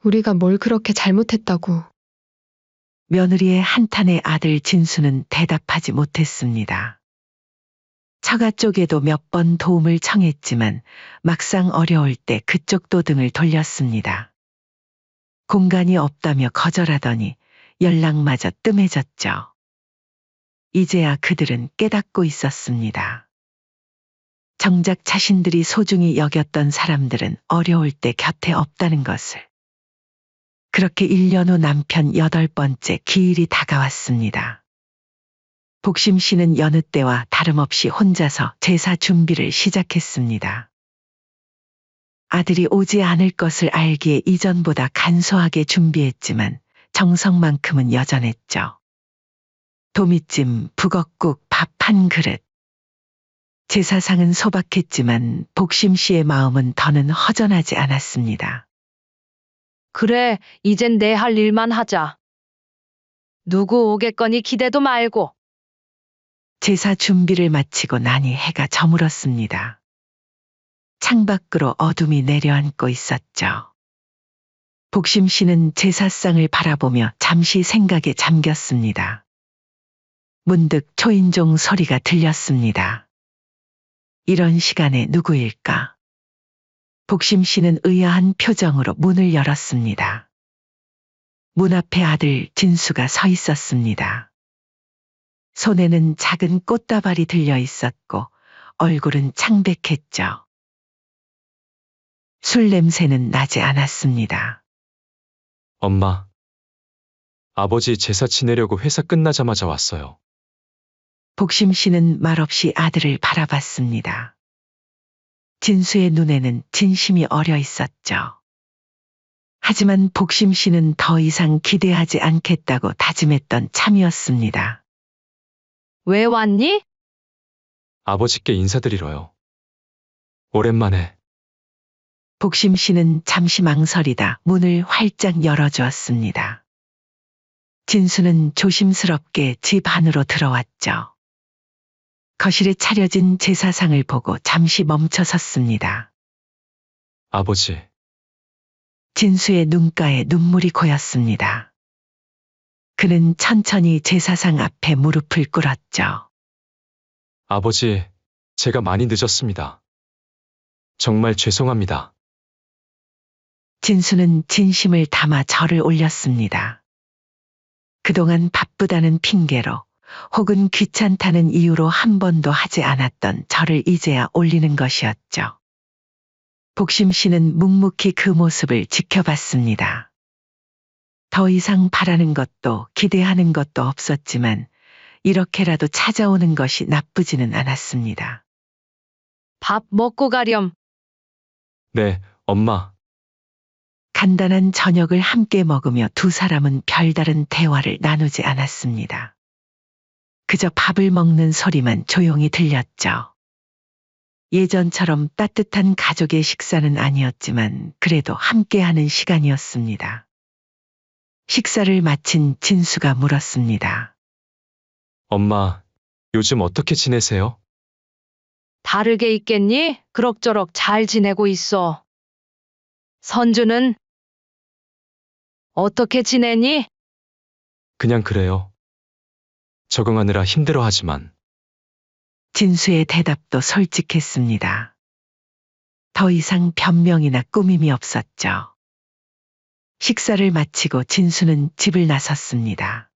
우리가 뭘 그렇게 잘못했다고. 며느리의 한탄에 아들 진수는 대답하지 못했습니다. 처가 쪽에도 몇 번 도움을 청했지만 막상 어려울 때 그쪽도 등을 돌렸습니다. 공간이 없다며 거절하더니 연락마저 뜸해졌죠. 이제야 그들은 깨닫고 있었습니다. 정작 자신들이 소중히 여겼던 사람들은 어려울 때 곁에 없다는 것을. 그렇게 1년 후 남편 8번째 기일이 다가왔습니다. 복심 씨는 여느 때와 다름없이 혼자서 제사 준비를 시작했습니다. 아들이 오지 않을 것을 알기에 이전보다 간소하게 준비했지만 정성만큼은 여전했죠. 도미찜, 북엇국, 밥 한 그릇. 제사상은 소박했지만 복심 씨의 마음은 더는 허전하지 않았습니다. 그래, 이젠 내 할 일만 하자. 누구 오겠거니 기대도 말고. 제사 준비를 마치고 나니 해가 저물었습니다. 창밖으로 어둠이 내려앉고 있었죠. 복심 씨는 제사상을 바라보며 잠시 생각에 잠겼습니다. 문득 초인종 소리가 들렸습니다. 이런 시간에 누구일까? 복심 씨는 의아한 표정으로 문을 열었습니다. 문 앞에 아들 진수가 서 있었습니다. 손에는 작은 꽃다발이 들려 있었고 얼굴은 창백했죠. 술 냄새는 나지 않았습니다. 엄마. 아버지 제사 지내려고 회사 끝나자마자 왔어요. 복심 씨는 말없이 아들을 바라봤습니다. 진수의 눈에는 진심이 어려 있었죠. 하지만 복심 씨는 더 이상 기대하지 않겠다고 다짐했던 참이었습니다. 왜 왔니? 아버지께 인사드리러요. 오랜만에. 복심 씨는 잠시 망설이다 문을 활짝 열어주었습니다. 진수는 조심스럽게 집 안으로 들어왔죠. 거실에 차려진 제사상을 보고 잠시 멈춰 섰습니다. 아버지. 진수의 눈가에 눈물이 고였습니다. 그는 천천히 제사상 앞에 무릎을 꿇었죠. 아버지, 제가 많이 늦었습니다. 정말 죄송합니다. 진수는 진심을 담아 절을 올렸습니다. 그동안 바쁘다는 핑계로 혹은 귀찮다는 이유로 한 번도 하지 않았던 절을 이제야 올리는 것이었죠. 복심 씨는 묵묵히 그 모습을 지켜봤습니다. 더 이상 바라는 것도 기대하는 것도 없었지만 이렇게라도 찾아오는 것이 나쁘지는 않았습니다. 밥 먹고 가렴. 네, 엄마. 간단한 저녁을 함께 먹으며 두 사람은 별다른 대화를 나누지 않았습니다. 그저 밥을 먹는 소리만 조용히 들렸죠. 예전처럼 따뜻한 가족의 식사는 아니었지만 그래도 함께하는 시간이었습니다. 식사를 마친 진수가 물었습니다. 엄마, 요즘 어떻게 지내세요? 다르게 있겠니? 그럭저럭 잘 지내고 있어. 선주는 어떻게 지내니? 그냥 그래요. 적응하느라 힘들어하지만. 진수의 대답도 솔직했습니다. 더 이상 변명이나 꾸밈이 없었죠. 식사를 마치고 진수는 집을 나섰습니다.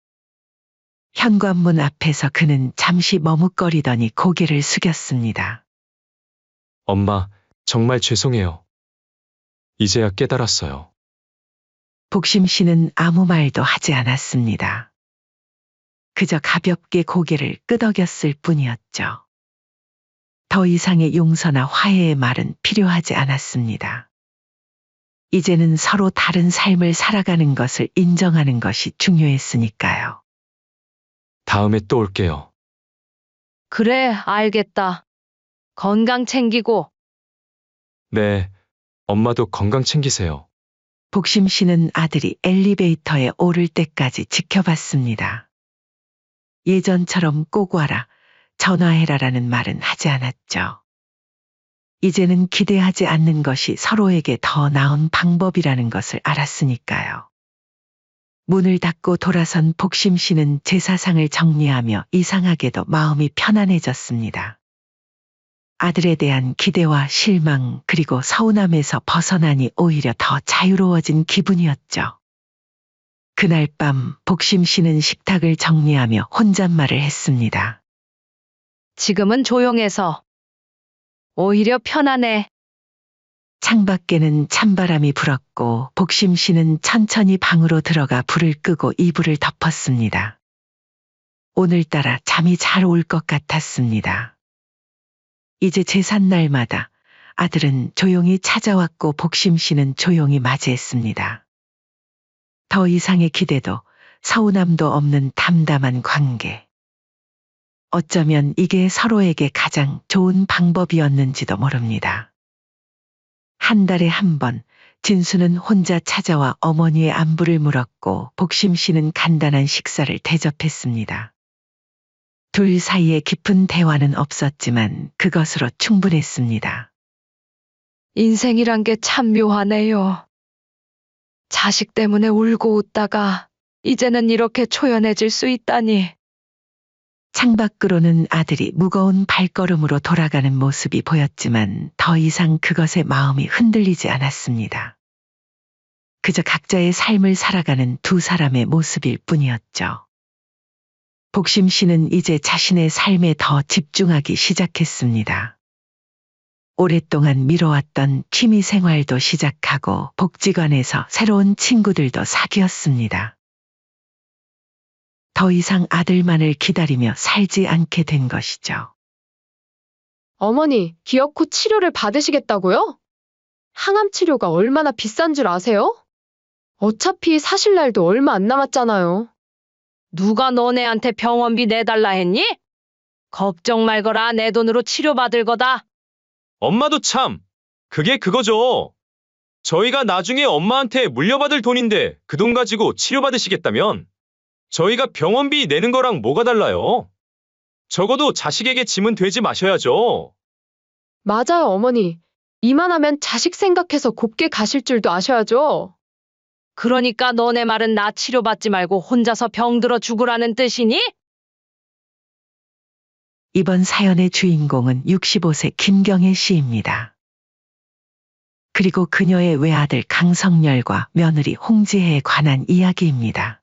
현관문 앞에서 그는 잠시 머뭇거리더니 고개를 숙였습니다. 엄마, 정말 죄송해요. 이제야 깨달았어요. 복심 씨는 아무 말도 하지 않았습니다. 그저 가볍게 고개를 끄덕였을 뿐이었죠. 더 이상의 용서나 화해의 말은 필요하지 않았습니다. 이제는 서로 다른 삶을 살아가는 것을 인정하는 것이 중요했으니까요. 다음에 또 올게요. 그래, 알겠다. 건강 챙기고. 네, 엄마도 건강 챙기세요. 복심 씨는 아들이 엘리베이터에 오를 때까지 지켜봤습니다. 예전처럼 꼭 와라, 전화해라라는 말은 하지 않았죠. 이제는 기대하지 않는 것이 서로에게 더 나은 방법이라는 것을 알았으니까요. 문을 닫고 돌아선 복심 씨는 제사상을 정리하며 이상하게도 마음이 편안해졌습니다. 아들에 대한 기대와 실망 그리고 서운함에서 벗어나니 오히려 더 자유로워진 기분이었죠. 그날 밤 복심 씨는 식탁을 정리하며 혼잣말을 했습니다. 지금은 조용해서 오히려 편하네. 창밖에는 찬바람이 불었고 복심 씨는 천천히 방으로 들어가 불을 끄고 이불을 덮었습니다. 오늘따라 잠이 잘 올 것 같았습니다. 이제 제삿날마다 아들은 조용히 찾아왔고 복심 씨는 조용히 맞이했습니다. 더 이상의 기대도 서운함도 없는 담담한 관계. 어쩌면 이게 서로에게 가장 좋은 방법이었는지도 모릅니다. 한 달에 한 번 진수는 혼자 찾아와 어머니의 안부를 물었고 복심 씨는 간단한 식사를 대접했습니다. 둘 사이에 깊은 대화는 없었지만 그것으로 충분했습니다. 인생이란 게 참 묘하네요. 자식 때문에 울고 웃다가 이제는 이렇게 초연해질 수 있다니. 창밖으로는 아들이 무거운 발걸음으로 돌아가는 모습이 보였지만 더 이상 그것에 마음이 흔들리지 않았습니다. 그저 각자의 삶을 살아가는 두 사람의 모습일 뿐이었죠. 복심 씨는 이제 자신의 삶에 더 집중하기 시작했습니다. 오랫동안 미뤄왔던 취미 생활도 시작하고 복지관에서 새로운 친구들도 사귀었습니다. 더 이상 아들만을 기다리며 살지 않게 된 것이죠. 어머니, 기억 후 치료를 받으시겠다고요? 항암 치료가 얼마나 비싼 줄 아세요? 어차피 사실 날도 얼마 안 남았잖아요. 누가 너네한테 병원비 내달라 했니? 걱정 말거라. 내 돈으로 치료받을 거다. 엄마도 참, 그게 그거죠. 저희가 나중에 엄마한테 물려받을 돈인데 그 돈 가지고 치료받으시겠다면 저희가 병원비 내는 거랑 뭐가 달라요? 적어도 자식에게 짐은 되지 마셔야죠. 맞아요, 어머니. 이만하면 자식 생각해서 곱게 가실 줄도 아셔야죠. 그러니까 너네 말은 나 치료받지 말고 혼자서 병들어 죽으라는 뜻이니? 이번 사연의 주인공은 65세 김경애 씨입니다. 그리고 그녀의 외아들 강성열과 며느리 홍지혜에 관한 이야기입니다.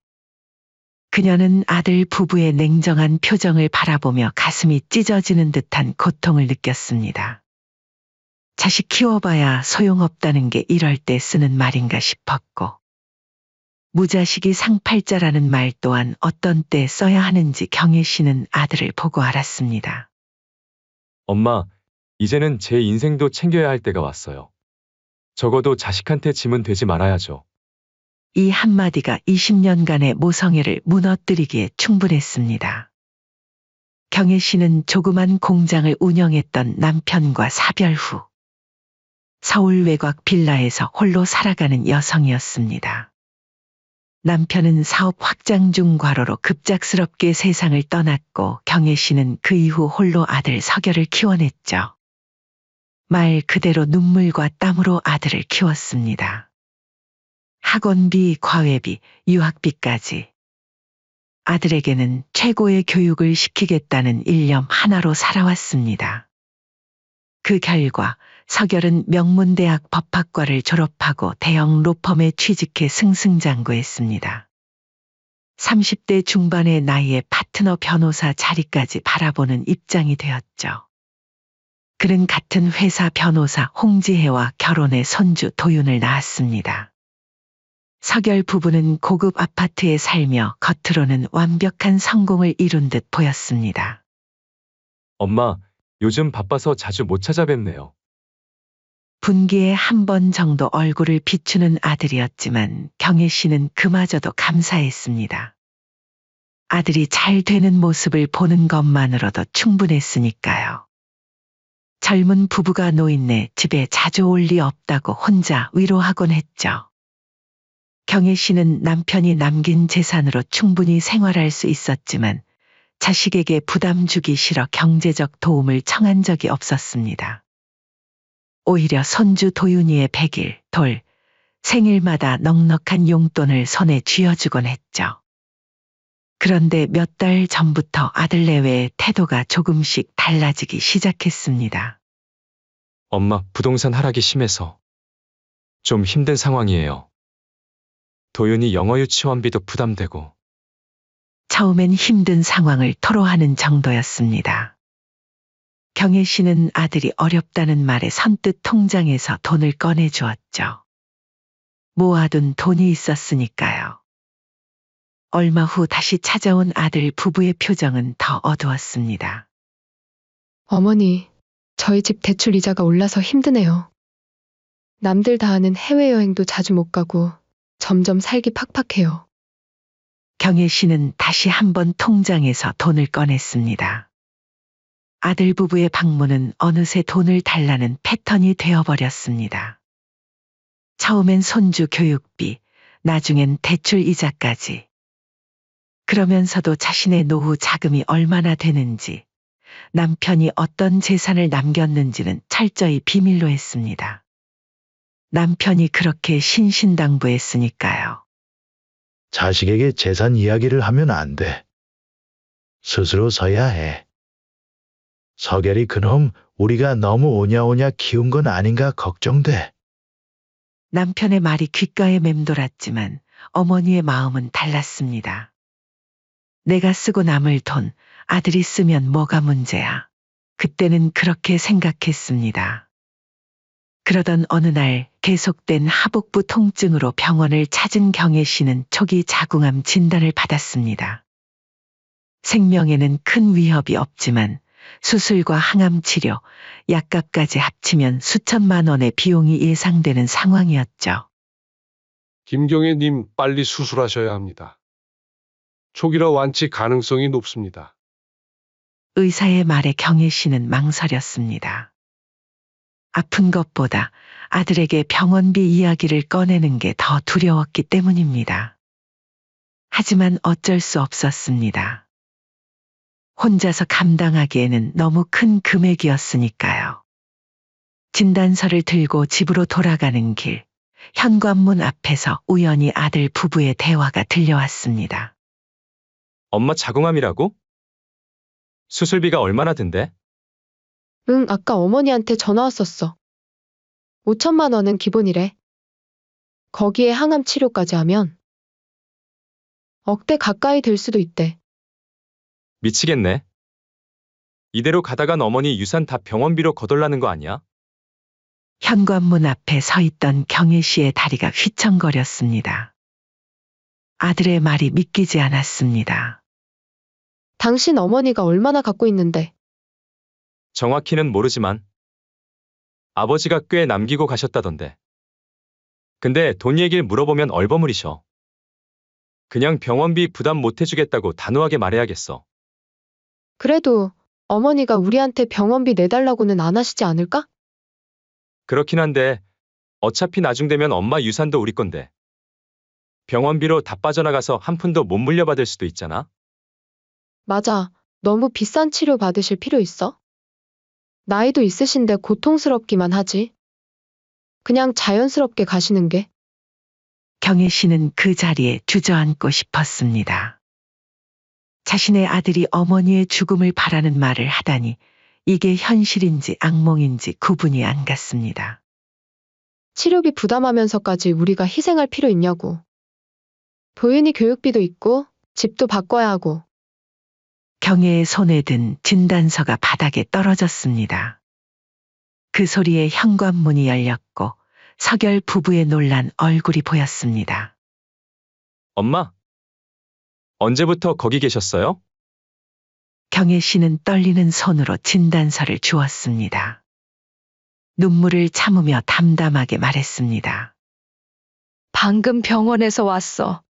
그녀는 아들 부부의 냉정한 표정을 바라보며 가슴이 찢어지는 듯한 고통을 느꼈습니다. 자식 키워봐야 소용없다는 게 이럴 때 쓰는 말인가 싶었고, 무자식이 상팔자라는 말 또한 어떤 때 써야 하는지 경혜 씨는 아들을 보고 알았습니다. 엄마, 이제는 제 인생도 챙겨야 할 때가 왔어요. 적어도 자식한테 짐은 되지 말아야죠. 이 한마디가 20년간의 모성애를 무너뜨리기에 충분했습니다. 경혜 씨는 조그만 공장을 운영했던 남편과 사별 후 서울 외곽 빌라에서 홀로 살아가는 여성이었습니다. 남편은 사업 확장 중 과로로 급작스럽게 세상을 떠났고 경혜 씨는 그 이후 홀로 아들 석열을 키워냈죠. 말 그대로 눈물과 땀으로 아들을 키웠습니다. 학원비, 과외비, 유학비까지. 아들에게는 최고의 교육을 시키겠다는 일념 하나로 살아왔습니다. 그 결과 석열은 명문대학 법학과를 졸업하고 대형 로펌에 취직해 승승장구했습니다. 30대 중반의 나이에 파트너 변호사 자리까지 바라보는 입장이 되었죠. 그는 같은 회사 변호사 홍지혜와 결혼해 손주 도윤을 낳았습니다. 석열 부부는 고급 아파트에 살며 겉으로는 완벽한 성공을 이룬 듯 보였습니다. 엄마, 요즘 바빠서 자주 못 찾아뵙네요. 분기에 한 번 정도 얼굴을 비추는 아들이었지만 경혜 씨는 그마저도 감사했습니다. 아들이 잘 되는 모습을 보는 것만으로도 충분했으니까요. 젊은 부부가 노인네 집에 자주 올 리 없다고 혼자 위로하곤 했죠. 경혜 씨는 남편이 남긴 재산으로 충분히 생활할 수 있었지만 자식에게 부담 주기 싫어 경제적 도움을 청한 적이 없었습니다. 오히려 손주 도윤이의 100일, 돌, 생일마다 넉넉한 용돈을 손에 쥐어주곤 했죠. 그런데 몇 달 전부터 아들 내외의 태도가 조금씩 달라지기 시작했습니다. 엄마, 부동산 하락이 심해서 좀 힘든 상황이에요. 도윤이 영어 유치원비도 부담되고. 처음엔 힘든 상황을 토로하는 정도였습니다. 경혜 씨는 아들이 어렵다는 말에 선뜻 통장에서 돈을 꺼내주었죠. 모아둔 돈이 있었으니까요. 얼마 후 다시 찾아온 아들 부부의 표정은 더 어두웠습니다. 어머니, 저희 집 대출 이자가 올라서 힘드네요. 남들 다 하는 해외여행도 자주 못 가고 점점 살기 팍팍해요. 경혜 씨는 다시 한번 통장에서 돈을 꺼냈습니다. 아들 부부의 방문은 어느새 돈을 달라는 패턴이 되어버렸습니다. 처음엔 손주 교육비, 나중엔 대출 이자까지. 그러면서도 자신의 노후 자금이 얼마나 되는지, 남편이 어떤 재산을 남겼는지는 철저히 비밀로 했습니다. 남편이 그렇게 신신당부했으니까요. 자식에게 재산 이야기를 하면 안 돼. 스스로 서야 해. 석열이 그놈 우리가 너무 오냐오냐 키운 건 아닌가 걱정돼. 남편의 말이 귓가에 맴돌았지만 어머니의 마음은 달랐습니다. 내가 쓰고 남을 돈 아들이 쓰면 뭐가 문제야. 그때는 그렇게 생각했습니다. 그러던 어느 날 계속된 하복부 통증으로 병원을 찾은 경혜 씨는 초기 자궁암 진단을 받았습니다. 생명에는 큰 위협이 없지만 수술과 항암 치료, 약값까지 합치면 수천만 원의 비용이 예상되는 상황이었죠. 김경애님, 빨리 수술하셔야 합니다. 초기라 완치 가능성이 높습니다. 의사의 말에 경혜 씨는 망설였습니다. 아픈 것보다 아들에게 병원비 이야기를 꺼내는 게 더 두려웠기 때문입니다. 하지만 어쩔 수 없었습니다. 혼자서 감당하기에는 너무 큰 금액이었으니까요. 진단서를 들고 집으로 돌아가는 길, 현관문 앞에서 우연히 아들 부부의 대화가 들려왔습니다. 엄마 자궁암이라고? 수술비가 얼마나 든대? 응, 아까 어머니한테 전화 왔었어. 5천만 원은 기본이래. 거기에 항암 치료까지 하면. 억대 가까이 될 수도 있대. 미치겠네. 이대로 가다간 어머니 유산 다 병원비로 거덜나는 거 아니야? 현관문 앞에 서 있던 경혜 씨의 다리가 휘청거렸습니다. 아들의 말이 믿기지 않았습니다. 당신 어머니가 얼마나 갖고 있는데. 정확히는 모르지만 아버지가 꽤 남기고 가셨다던데. 근데 돈 얘기를 물어보면 얼버무리셔. 그냥 병원비 부담 못 해주겠다고 단호하게 말해야겠어. 그래도 어머니가 우리한테 병원비 내달라고는 안 하시지 않을까? 그렇긴 한데 어차피 나중 되면 엄마 유산도 우리 건데. 병원비로 다 빠져나가서 한 푼도 못 물려받을 수도 있잖아. 맞아. 너무 비싼 치료 받으실 필요 있어? 나이도 있으신데 고통스럽기만 하지. 그냥 자연스럽게 가시는 게. 경혜 씨는 그 자리에 주저앉고 싶었습니다. 자신의 아들이 어머니의 죽음을 바라는 말을 하다니 이게 현실인지 악몽인지 구분이 안 갔습니다. 치료비 부담하면서까지 우리가 희생할 필요 있냐고. 도윤이 교육비도 있고 집도 바꿔야 하고. 경혜의 손에 든 진단서가 바닥에 떨어졌습니다. 그 소리에 현관문이 열렸고 서결 부부의 놀란 얼굴이 보였습니다. 엄마, 언제부터 거기 계셨어요? 경혜 씨는 떨리는 손으로 진단서를 주었습니다. 눈물을 참으며 담담하게 말했습니다. 방금 병원에서 왔어.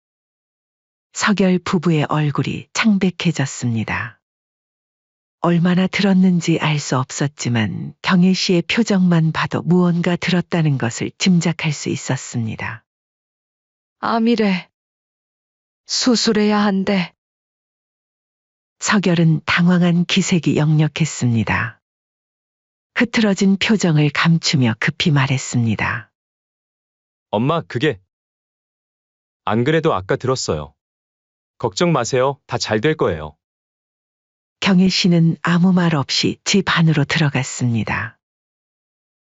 서결 부부의 얼굴이 창백해졌습니다. 얼마나 들었는지 알 수 없었지만 경혜 씨의 표정만 봐도 무언가 들었다는 것을 짐작할 수 있었습니다. 암이래. 수술해야 한대. 서결은 당황한 기색이 역력했습니다. 흐트러진 표정을 감추며 급히 말했습니다. 엄마, 그게. 안 그래도 아까 들었어요. 걱정 마세요. 다 잘 될 거예요. 경혜 씨는 아무 말 없이 집 안으로 들어갔습니다.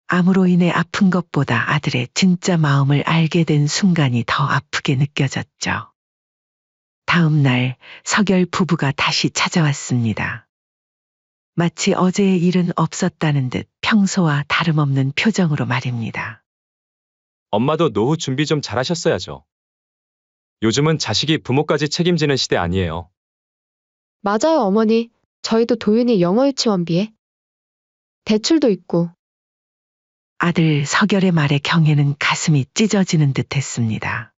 암으로 인해 아픈 것보다 아들의 진짜 마음을 알게 된 순간이 더 아프게 느껴졌죠. 다음 날 서결 부부가 다시 찾아왔습니다. 마치 어제의 일은 없었다는 듯 평소와 다름없는 표정으로 말입니다. 엄마도 노후 준비 좀 잘하셨어야죠. 요즘은 자식이 부모까지 책임지는 시대 아니에요. 맞아요, 어머니. 저희도 도윤이 영어 유치원비에. 대출도 있고. 아들 서결의 말에 경혜는 가슴이 찢어지는 듯 했습니다.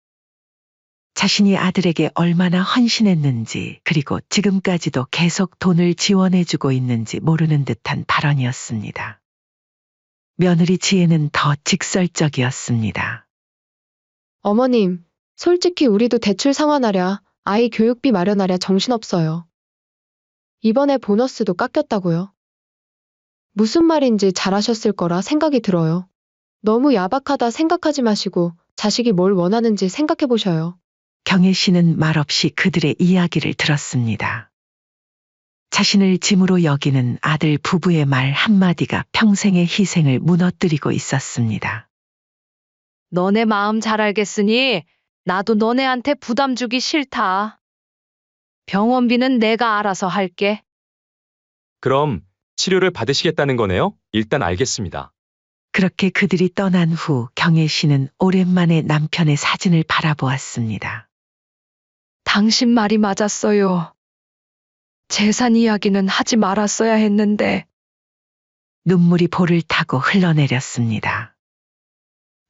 자신이 아들에게 얼마나 헌신했는지 그리고 지금까지도 계속 돈을 지원해주고 있는지 모르는 듯한 발언이었습니다. 며느리 지혜는 더 직설적이었습니다. 어머님, 솔직히 우리도 대출 상환하랴, 아이 교육비 마련하랴 정신없어요. 이번에 보너스도 깎였다고요. 무슨 말인지 잘하셨을 거라 생각이 들어요. 너무 야박하다 생각하지 마시고 자식이 뭘 원하는지 생각해 보셔요. 경혜 씨는 말없이 그들의 이야기를 들었습니다. 자신을 짐으로 여기는 아들 부부의 말 한마디가 평생의 희생을 무너뜨리고 있었습니다. 너네 마음 잘 알겠으니 나도 너네한테 부담 주기 싫다. 병원비는 내가 알아서 할게. 그럼 치료를 받으시겠다는 거네요? 일단 알겠습니다. 그렇게 그들이 떠난 후 경혜 씨는 오랜만에 남편의 사진을 바라보았습니다. 당신 말이 맞았어요. 재산 이야기는 하지 말았어야 했는데. 눈물이 볼을 타고 흘러내렸습니다.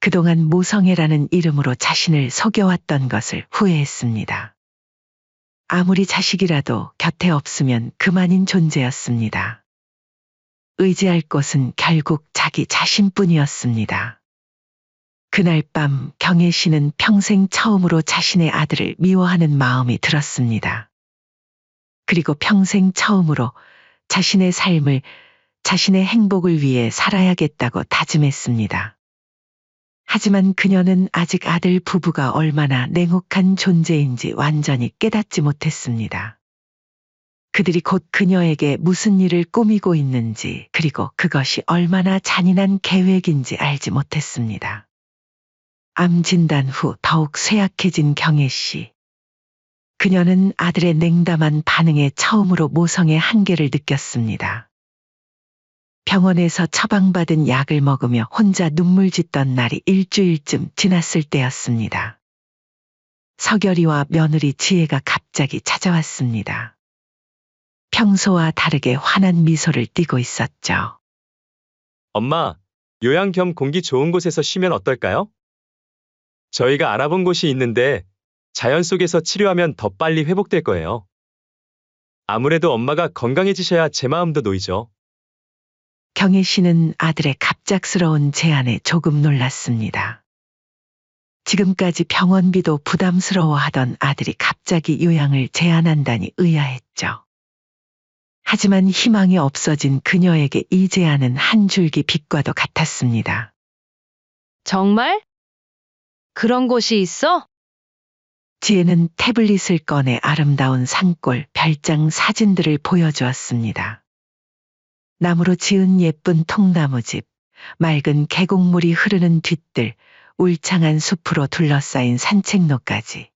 그동안 모성애라는 이름으로 자신을 속여왔던 것을 후회했습니다. 아무리 자식이라도 곁에 없으면 그만인 존재였습니다. 의지할 곳은 결국 자기 자신뿐이었습니다. 그날 밤 경혜 씨는 평생 처음으로 자신의 아들을 미워하는 마음이 들었습니다. 그리고 평생 처음으로 자신의 삶을, 자신의 행복을 위해 살아야겠다고 다짐했습니다. 하지만 그녀는 아직 아들 부부가 얼마나 냉혹한 존재인지 완전히 깨닫지 못했습니다. 그들이 곧 그녀에게 무슨 일을 꾸미고 있는지 그리고 그것이 얼마나 잔인한 계획인지 알지 못했습니다. 암 진단 후 더욱 쇠약해진 경혜 씨. 그녀는 아들의 냉담한 반응에 처음으로 모성의 한계를 느꼈습니다. 병원에서 처방받은 약을 먹으며 혼자 눈물 짓던 날이 일주일쯤 지났을 때였습니다. 서결이와 며느리 지혜가 갑자기 찾아왔습니다. 평소와 다르게 환한 미소를 띠고 있었죠. 엄마, 요양 겸 공기 좋은 곳에서 쉬면 어떨까요? 저희가 알아본 곳이 있는데 자연 속에서 치료하면 더 빨리 회복될 거예요. 아무래도 엄마가 건강해지셔야 제 마음도 놓이죠. 경혜 씨는 아들의 갑작스러운 제안에 조금 놀랐습니다. 지금까지 병원비도 부담스러워하던 아들이 갑자기 요양을 제안한다니 의아했죠. 하지만 희망이 없어진 그녀에게 이 제안은 한 줄기 빛과도 같았습니다. 정말? 그런 곳이 있어? 지혜는 태블릿을 꺼내 아름다운 산골, 별장 사진들을 보여주었습니다. 나무로 지은 예쁜 통나무집, 맑은 계곡물이 흐르는 뒷뜰, 울창한 숲으로 둘러싸인 산책로까지.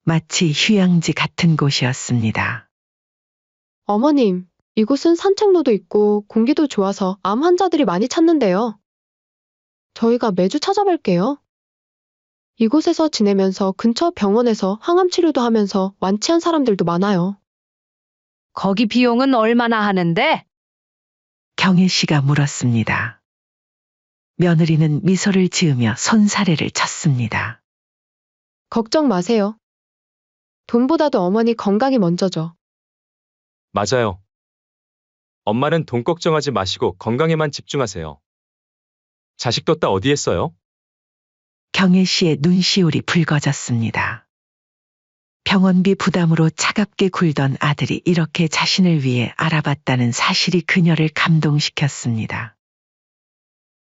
마치 휴양지 같은 곳이었습니다. 어머님, 이곳은 산책로도 있고 공기도 좋아서 암 환자들이 많이 찾는데요. 저희가 매주 찾아뵐게요. 이곳에서 지내면서 근처 병원에서 항암 치료도 하면서 완치한 사람들도 많아요. 거기 비용은 얼마나 하는데? 경혜 씨가 물었습니다. 며느리는 미소를 지으며 손사래를 쳤습니다. 걱정 마세요. 돈보다도 어머니 건강이 먼저죠. 맞아요. 엄마는 돈 걱정하지 마시고 건강에만 집중하세요. 자식도 따 어디에 써요? 경혜 씨의 눈시울이 붉어졌습니다. 병원비 부담으로 차갑게 굴던 아들이 이렇게 자신을 위해 알아봤다는 사실이 그녀를 감동시켰습니다.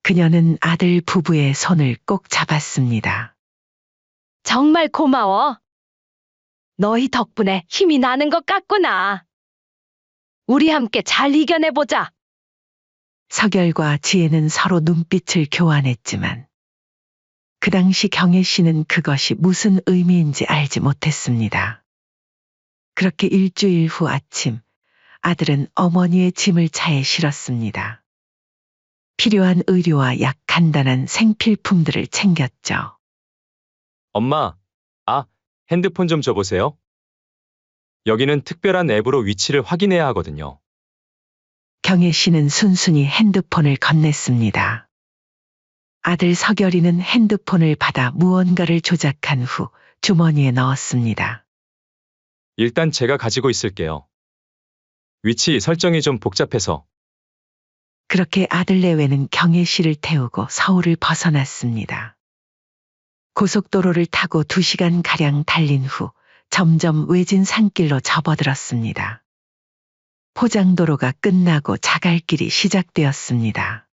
그녀는 아들 부부의 손을 꼭 잡았습니다. 정말 고마워. 너희 덕분에 힘이 나는 것 같구나. 우리 함께 잘 이겨내보자. 서결과 지혜는 서로 눈빛을 교환했지만 그 당시 경혜 씨는 그것이 무슨 의미인지 알지 못했습니다. 그렇게 일주일 후 아침, 아들은 어머니의 짐을 차에 실었습니다. 필요한 의료와 약, 간단한 생필품들을 챙겼죠. 엄마, 핸드폰 좀 줘보세요. 여기는 특별한 앱으로 위치를 확인해야 하거든요. 경혜 씨는 순순히 핸드폰을 건넸습니다. 아들 서결이는 핸드폰을 받아 무언가를 조작한 후 주머니에 넣었습니다. 일단 제가 가지고 있을게요. 위치 설정이 좀 복잡해서. 그렇게 아들 내외는 경혜 씨를 태우고 서울을 벗어났습니다. 고속도로를 타고 2시간가량 달린 후 점점 외진 산길로 접어들었습니다. 포장도로가 끝나고 자갈길이 시작되었습니다.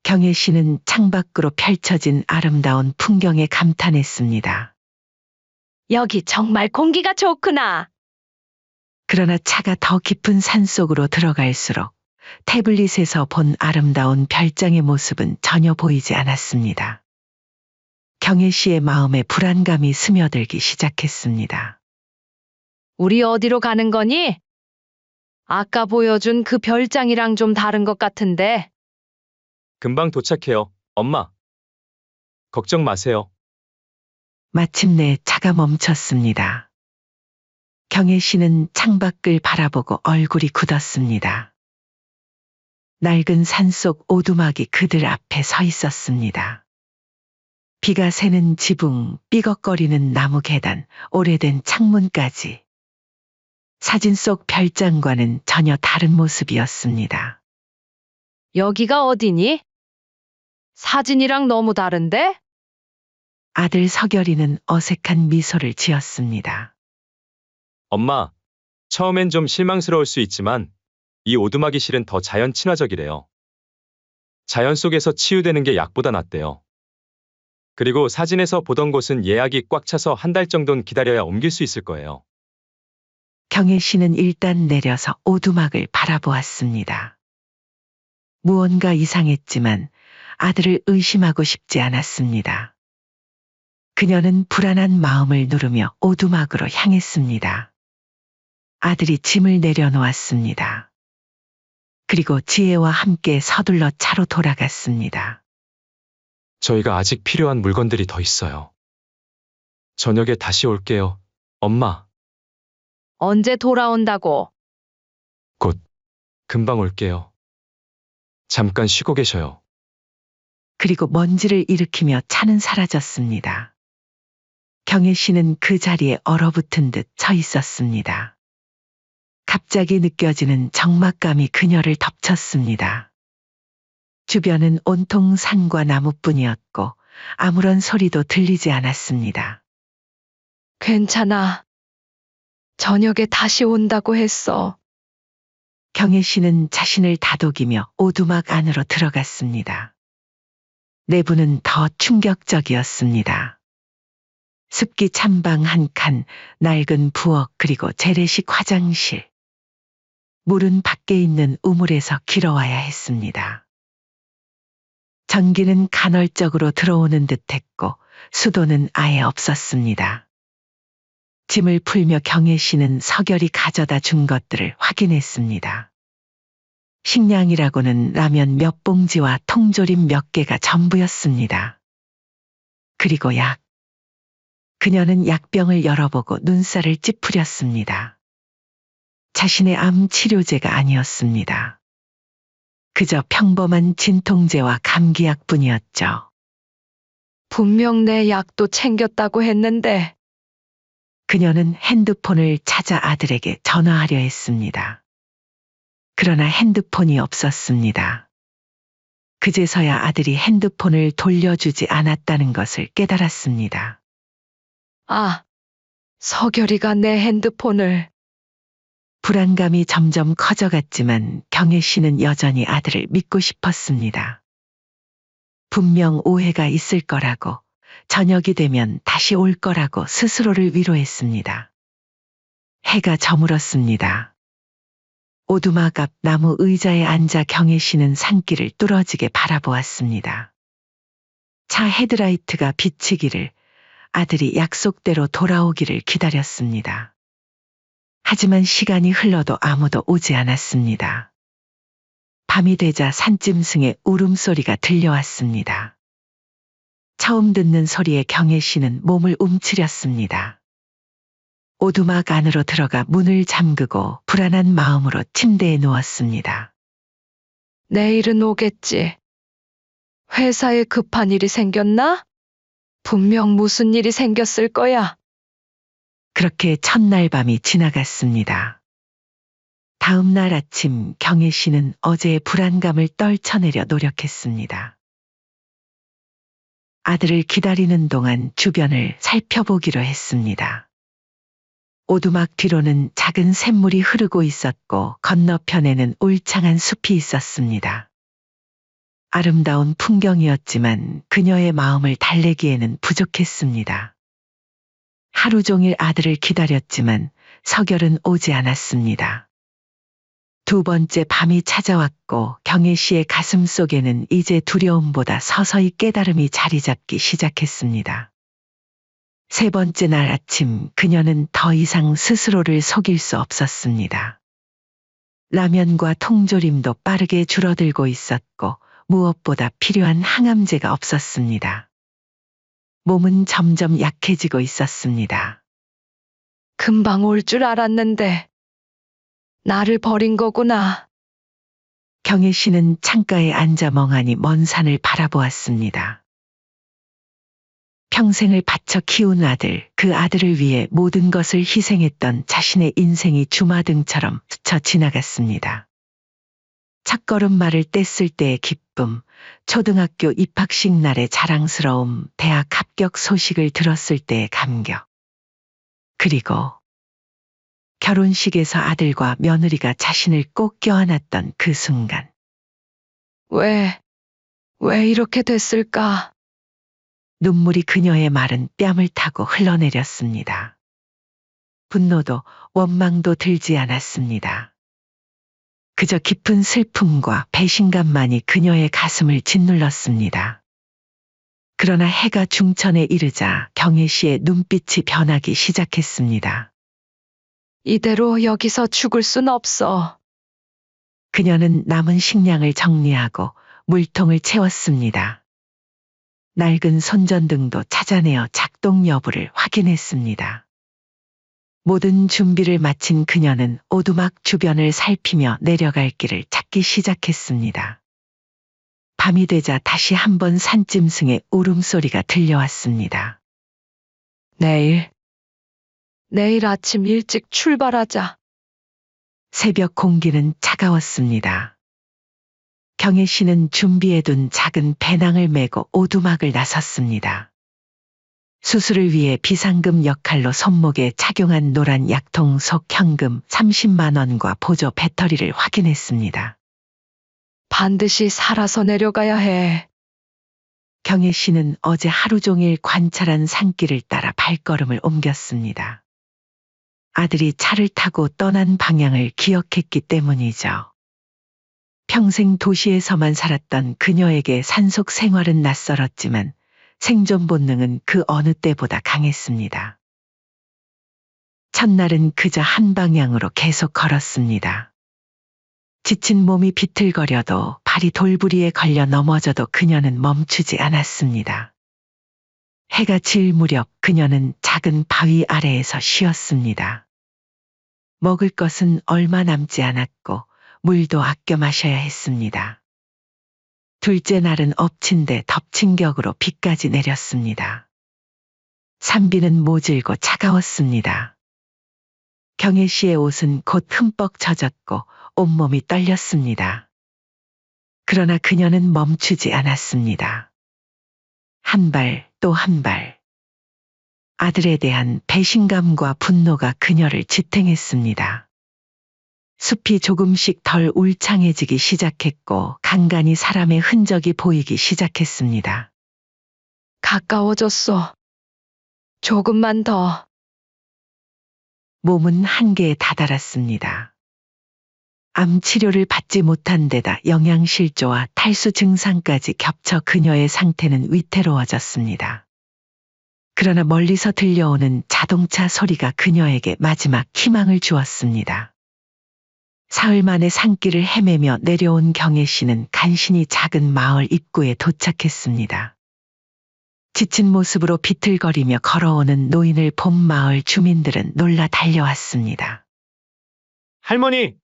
경혜 씨는 창밖으로 펼쳐진 아름다운 풍경에 감탄했습니다. 여기 정말 공기가 좋구나. 그러나 차가 더 깊은 산속으로 들어갈수록 태블릿에서 본 아름다운 별장의 모습은 전혀 보이지 않았습니다. 경혜 씨의 마음에 불안감이 스며들기 시작했습니다. 우리 어디로 가는 거니? 아까 보여준 그 별장이랑 좀 다른 것 같은데. 금방 도착해요, 엄마. 걱정 마세요. 마침내 차가 멈췄습니다. 경혜 씨는 창밖을 바라보고 얼굴이 굳었습니다. 낡은 산속 오두막이 그들 앞에 서 있었습니다. 비가 새는 지붕, 삐걱거리는 나무 계단, 오래된 창문까지. 사진 속 별장과는 전혀 다른 모습이었습니다. 여기가 어디니? 사진이랑 너무 다른데? 아들 서결이는 어색한 미소를 지었습니다. 엄마, 처음엔 좀 실망스러울 수 있지만 이 오두막이 실은 더 자연 친화적이래요. 자연 속에서 치유되는 게 약보다 낫대요. 그리고 사진에서 보던 곳은 예약이 꽉 차서 한 달 정도는 기다려야 옮길 수 있을 거예요. 경혜 씨는 일단 내려서 오두막을 바라보았습니다. 무언가 이상했지만 아들을 의심하고 싶지 않았습니다. 그녀는 불안한 마음을 누르며 오두막으로 향했습니다. 아들이 짐을 내려놓았습니다. 그리고 지혜와 함께 서둘러 차로 돌아갔습니다. 저희가 아직 필요한 물건들이 더 있어요. 저녁에 다시 올게요. 엄마, 언제 돌아온다고? 금방 올게요. 잠깐 쉬고 계셔요. 그리고 먼지를 일으키며 차는 사라졌습니다. 경혜 씨는 그 자리에 얼어붙은 듯 서 있었습니다. 갑자기 느껴지는 적막감이 그녀를 덮쳤습니다. 주변은 온통 산과 나무뿐이었고 아무런 소리도 들리지 않았습니다. 괜찮아. 저녁에 다시 온다고 했어. 경혜 씨는 자신을 다독이며 오두막 안으로 들어갔습니다. 내부는 더 충격적이었습니다. 습기 찬방 한 칸, 낡은 부엌 그리고 재래식 화장실. 물은 밖에 있는 우물에서 길어와야 했습니다. 전기는 간헐적으로 들어오는 듯했고 수도는 아예 없었습니다. 짐을 풀며 경혜 씨는 서결이 가져다 준 것들을 확인했습니다. 식량이라고는 라면 몇 봉지와 통조림 몇 개가 전부였습니다. 그리고 약. 그녀는 약병을 열어보고 눈살을 찌푸렸습니다. 자신의 암 치료제가 아니었습니다. 그저 평범한 진통제와 감기약뿐이었죠. 분명 내 약도 챙겼다고 했는데. 그녀는 핸드폰을 찾아 아들에게 전화하려 했습니다. 그러나 핸드폰이 없었습니다. 그제서야 아들이 핸드폰을 돌려주지 않았다는 것을 깨달았습니다. 아, 서결이가 내 핸드폰을. 불안감이 점점 커져갔지만 경혜 씨는 여전히 아들을 믿고 싶었습니다. 분명 오해가 있을 거라고, 저녁이 되면 다시 올 거라고 스스로를 위로했습니다. 해가 저물었습니다. 오두막 앞 나무 의자에 앉아 경혜 씨는 산길을 뚫어지게 바라보았습니다. 차 헤드라이트가 비치기를, 아들이 약속대로 돌아오기를 기다렸습니다. 하지만 시간이 흘러도 아무도 오지 않았습니다. 밤이 되자 산짐승의 울음소리가 들려왔습니다. 처음 듣는 소리에 경혜 씨는 몸을 움츠렸습니다. 오두막 안으로 들어가 문을 잠그고 불안한 마음으로 침대에 누웠습니다. 내일은 오겠지. 회사에 급한 일이 생겼나? 분명 무슨 일이 생겼을 거야. 그렇게 첫날 밤이 지나갔습니다. 다음 날 아침 경혜 씨는 어제의 불안감을 떨쳐내려 노력했습니다. 아들을 기다리는 동안 주변을 살펴보기로 했습니다. 오두막 뒤로는 작은 샘물이 흐르고 있었고 건너편에는 울창한 숲이 있었습니다. 아름다운 풍경이었지만 그녀의 마음을 달래기에는 부족했습니다. 하루 종일 아들을 기다렸지만 서결은 오지 않았습니다. 두 번째 밤이 찾아왔고 경혜 씨의 가슴 속에는 이제 두려움보다 서서히 깨달음이 자리 잡기 시작했습니다. 세 번째 날 아침 그녀는 더 이상 스스로를 속일 수 없었습니다. 라면과 통조림도 빠르게 줄어들고 있었고 무엇보다 필요한 항암제가 없었습니다. 몸은 점점 약해지고 있었습니다. 금방 올 줄 알았는데. 나를 버린 거구나. 경혜 씨는 창가에 앉아 멍하니 먼 산을 바라보았습니다. 평생을 바쳐 키운 아들, 그 아들을 위해 모든 것을 희생했던 자신의 인생이 주마등처럼 스쳐 지나갔습니다. 첫걸음말을 뗐을 때의 기쁨, 초등학교 입학식 날의 자랑스러움, 대학 합격 소식을 들었을 때의 감격. 그리고 결혼식에서 아들과 며느리가 자신을 꼭 껴안았던 그 순간. 왜 이렇게 됐을까? 눈물이 그녀의 마른 뺨을 타고 흘러내렸습니다. 분노도 원망도 들지 않았습니다. 그저 깊은 슬픔과 배신감만이 그녀의 가슴을 짓눌렀습니다. 그러나 해가 중천에 이르자 경혜 씨의 눈빛이 변하기 시작했습니다. 이대로 여기서 죽을 순 없어. 그녀는 남은 식량을 정리하고 물통을 채웠습니다. 낡은 손전등도 찾아내어 작동 여부를 확인했습니다. 모든 준비를 마친 그녀는 오두막 주변을 살피며 내려갈 길을 찾기 시작했습니다. 밤이 되자 다시 한번 산짐승의 울음소리가 들려왔습니다. 내일 아침 일찍 출발하자. 새벽 공기는 차가웠습니다. 경혜 씨는 준비해둔 작은 배낭을 메고 오두막을 나섰습니다. 수술을 위해 비상금 역할로 손목에 착용한 노란 약통 속 현금 30만 원과 보조 배터리를 확인했습니다. 반드시 살아서 내려가야 해. 경혜 씨는 어제 하루 종일 관찰한 산길을 따라 발걸음을 옮겼습니다. 아들이 차를 타고 떠난 방향을 기억했기 때문이죠. 평생 도시에서만 살았던 그녀에게 산속 생활은 낯설었지만 생존 본능은 그 어느 때보다 강했습니다. 첫날은 그저 한 방향으로 계속 걸었습니다. 지친 몸이 비틀거려도 발이 돌부리에 걸려 넘어져도 그녀는 멈추지 않았습니다. 해가 질 무렵 그녀는 작은 바위 아래에서 쉬었습니다. 먹을 것은 얼마 남지 않았고 물도 아껴 마셔야 했습니다. 둘째 날은 엎친 데 덮친 격으로 비까지 내렸습니다. 산비는 모질고 차가웠습니다. 경혜 씨의 옷은 곧 흠뻑 젖었고 온몸이 떨렸습니다. 그러나 그녀는 멈추지 않았습니다. 한 발 또 한 발. 아들에 대한 배신감과 분노가 그녀를 지탱했습니다. 숲이 조금씩 덜 울창해지기 시작했고 간간히 사람의 흔적이 보이기 시작했습니다. 가까워졌어. 조금만 더. 몸은 한계에 다다랐습니다. 암 치료를 받지 못한 데다 영양실조와 탈수 증상까지 겹쳐 그녀의 상태는 위태로워졌습니다. 그러나 멀리서 들려오는 자동차 소리가 그녀에게 마지막 희망을 주었습니다. 사흘 만에 산길을 헤매며 내려온 경혜 씨는 간신히 작은 마을 입구에 도착했습니다. 지친 모습으로 비틀거리며 걸어오는 노인을 본 마을 주민들은 놀라 달려왔습니다. 할머니,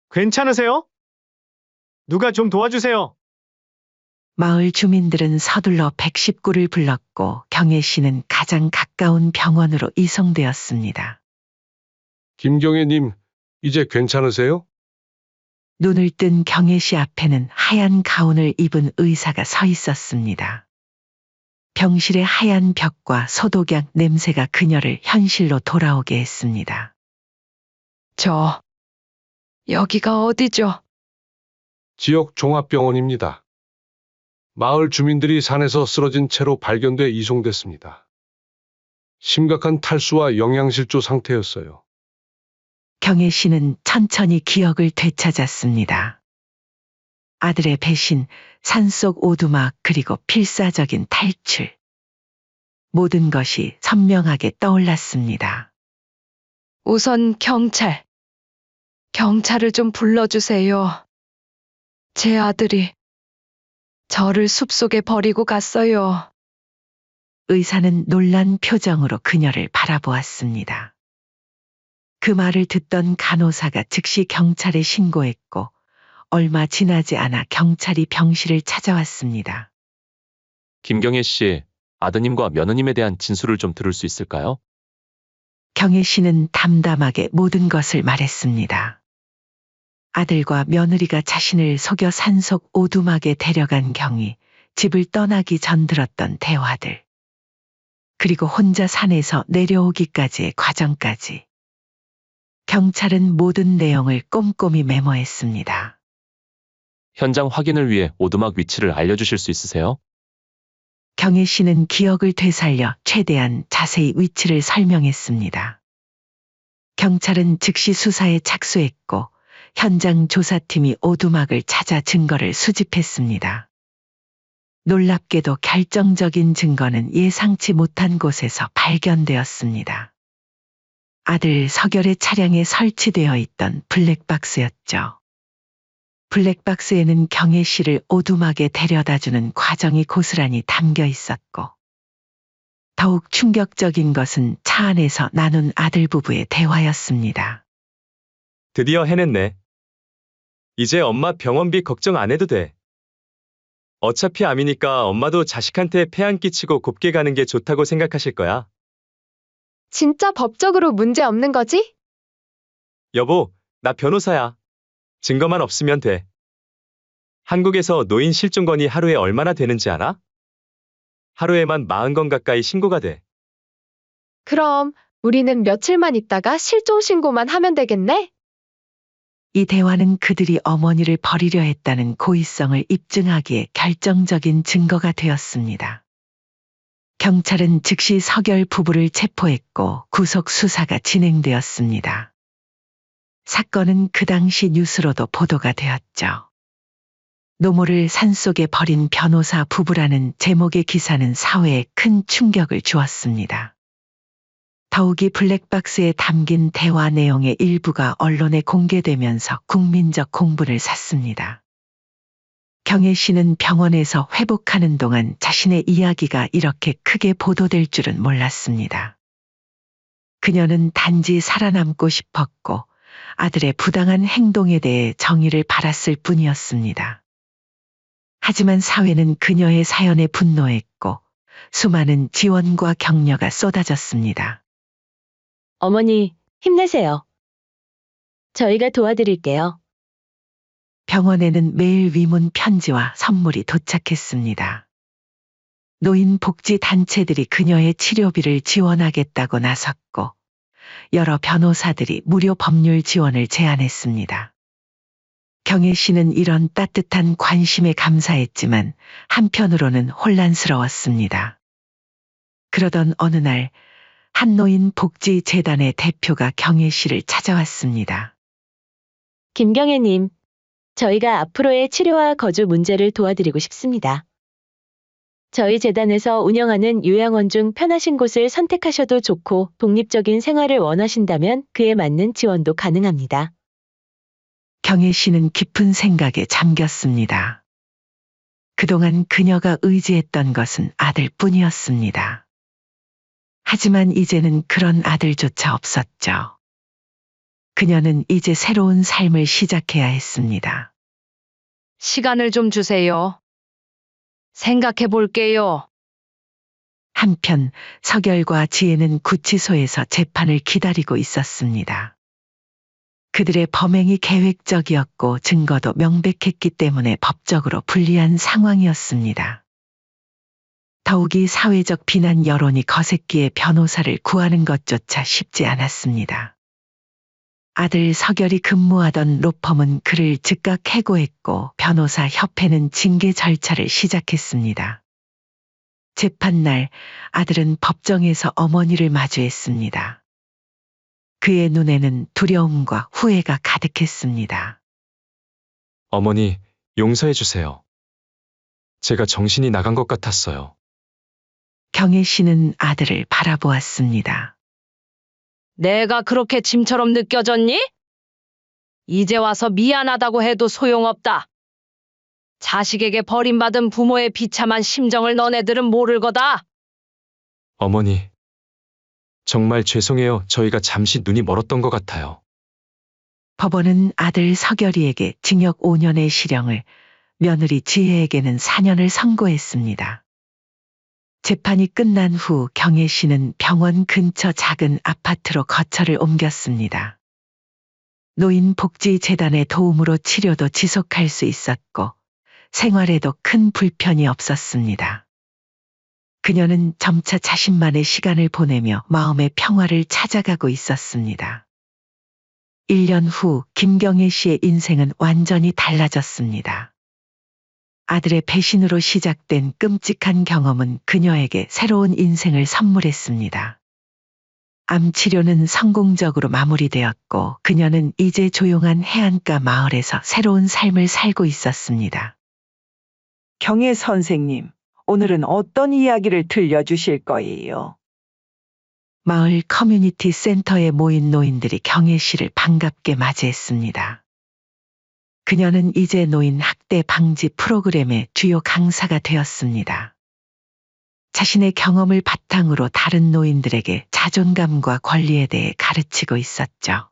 괜찮으세요? 누가 좀 도와주세요. 마을 주민들은 서둘러 119를 불렀고 경혜 씨는 가장 가까운 병원으로 이송되었습니다. 김경애님, 이제 괜찮으세요? 눈을 뜬 경혜 씨 앞에는 하얀 가운을 입은 의사가 서 있었습니다. 병실의 하얀 벽과 소독약 냄새가 그녀를 현실로 돌아오게 했습니다. 여기가 어디죠? 지역 종합병원입니다. 마을 주민들이 산에서 쓰러진 채로 발견돼 이송됐습니다. 심각한 탈수와 영양실조 상태였어요. 경혜 씨는 천천히 기억을 되찾았습니다. 아들의 배신, 산속 오두막 그리고 필사적인 탈출. 모든 것이 선명하게 떠올랐습니다. 우선 경찰을 좀 불러주세요. 제 아들이 저를 숲속에 버리고 갔어요. 의사는 놀란 표정으로 그녀를 바라보았습니다. 그 말을 듣던 간호사가 즉시 경찰에 신고했고 얼마 지나지 않아 경찰이 병실을 찾아왔습니다. 김경애 씨, 아드님과 며느님에 대한 진술을 좀 들을 수 있을까요? 경혜 씨는 담담하게 모든 것을 말했습니다. 아들과 며느리가 자신을 속여 산속 오두막에 데려간 경위, 집을 떠나기 전 들었던 대화들, 그리고 혼자 산에서 내려오기까지의 과정까지. 경찰은 모든 내용을 꼼꼼히 메모했습니다. 현장 확인을 위해 오두막 위치를 알려주실 수 있으세요? 경혜 씨는 기억을 되살려 최대한 자세히 위치를 설명했습니다. 경찰은 즉시 수사에 착수했고 현장 조사팀이 오두막을 찾아 증거를 수집했습니다. 놀랍게도 결정적인 증거는 예상치 못한 곳에서 발견되었습니다. 아들 서결의 차량에 설치되어 있던 블랙박스였죠. 블랙박스에는 경혜 씨를 오두막에 데려다주는 과정이 고스란히 담겨 있었고, 더욱 충격적인 것은 차 안에서 나눈 아들 부부의 대화였습니다. 드디어 해냈네. 이제 엄마 병원비 걱정 안 해도 돼. 어차피 암이니까 엄마도 자식한테 폐 안 끼치고 곱게 가는 게 좋다고 생각하실 거야. 진짜 법적으로 문제 없는 거지? 여보, 나 변호사야. 증거만 없으면 돼. 한국에서 노인 실종 건이 하루에 얼마나 되는지 알아? 하루에만 40건 가까이 신고가 돼. 그럼 우리는 며칠만 있다가 실종 신고만 하면 되겠네? 이 대화는 그들이 어머니를 버리려 했다는 고의성을 입증하기에 결정적인 증거가 되었습니다. 경찰은 즉시 서결 부부를 체포했고 구속 수사가 진행되었습니다. 사건은 그 당시 뉴스로도 보도가 되었죠. 노모를 산속에 버린 변호사 부부라는 제목의 기사는 사회에 큰 충격을 주었습니다. 더욱이 블랙박스에 담긴 대화 내용의 일부가 언론에 공개되면서 국민적 공분을 샀습니다. 경혜 씨는 병원에서 회복하는 동안 자신의 이야기가 이렇게 크게 보도될 줄은 몰랐습니다. 그녀는 단지 살아남고 싶었고 아들의 부당한 행동에 대해 정의를 바랐을 뿐이었습니다. 하지만 사회는 그녀의 사연에 분노했고 수많은 지원과 격려가 쏟아졌습니다. 어머니, 힘내세요. 저희가 도와드릴게요. 병원에는 매일 위문 편지와 선물이 도착했습니다. 노인 복지 단체들이 그녀의 치료비를 지원하겠다고 나섰고 여러 변호사들이 무료 법률 지원을 제안했습니다. 경혜 씨는 이런 따뜻한 관심에 감사했지만 한편으로는 혼란스러웠습니다. 그러던 어느 날 한노인 복지재단의 대표가 경혜 씨를 찾아왔습니다. 김경애님, 저희가 앞으로의 치료와 거주 문제를 도와드리고 싶습니다. 저희 재단에서 운영하는 요양원 중 편하신 곳을 선택하셔도 좋고 독립적인 생활을 원하신다면 그에 맞는 지원도 가능합니다. 경혜 씨는 깊은 생각에 잠겼습니다. 그동안 그녀가 의지했던 것은 아들뿐이었습니다. 하지만 이제는 그런 아들조차 없었죠. 그녀는 이제 새로운 삶을 시작해야 했습니다. 시간을 좀 주세요. 생각해 볼게요. 한편 서결과 지혜는 구치소에서 재판을 기다리고 있었습니다. 그들의 범행이 계획적이었고 증거도 명백했기 때문에 법적으로 불리한 상황이었습니다. 더욱이 사회적 비난 여론이 거셌기에 변호사를 구하는 것조차 쉽지 않았습니다. 아들 서결이 근무하던 로펌은 그를 즉각 해고했고 변호사 협회는 징계 절차를 시작했습니다. 재판날 아들은 법정에서 어머니를 마주했습니다. 그의 눈에는 두려움과 후회가 가득했습니다. 어머니, 용서해 주세요. 제가 정신이 나간 것 같았어요. 경혜 씨는 아들을 바라보았습니다. 내가 그렇게 짐처럼 느껴졌니? 이제 와서 미안하다고 해도 소용없다. 자식에게 버림받은 부모의 비참한 심정을 너네들은 모를 거다. 어머니, 정말 죄송해요. 저희가 잠시 눈이 멀었던 것 같아요. 법원은 아들 서결이에게 징역 5년의 실형을, 며느리 지혜에게는 4년을 선고했습니다. 재판이 끝난 후 경혜 씨는 병원 근처 작은 아파트로 거처를 옮겼습니다. 노인복지재단의 도움으로 치료도 지속할 수 있었고 생활에도 큰 불편이 없었습니다. 그녀는 점차 자신만의 시간을 보내며 마음의 평화를 찾아가고 있었습니다. 1년 후 김경혜 씨의 인생은 완전히 달라졌습니다. 아들의 배신으로 시작된 끔찍한 경험은 그녀에게 새로운 인생을 선물했습니다. 암 치료는 성공적으로 마무리되었고 그녀는 이제 조용한 해안가 마을에서 새로운 삶을 살고 있었습니다. 경혜 선생님, 오늘은 어떤 이야기를 들려주실 거예요? 마을 커뮤니티 센터에 모인 노인들이 경혜 씨를 반갑게 맞이했습니다. 그녀는 이제 노인 학대 방지 프로그램의 주요 강사가 되었습니다. 자신의 경험을 바탕으로 다른 노인들에게 자존감과 권리에 대해 가르치고 있었죠.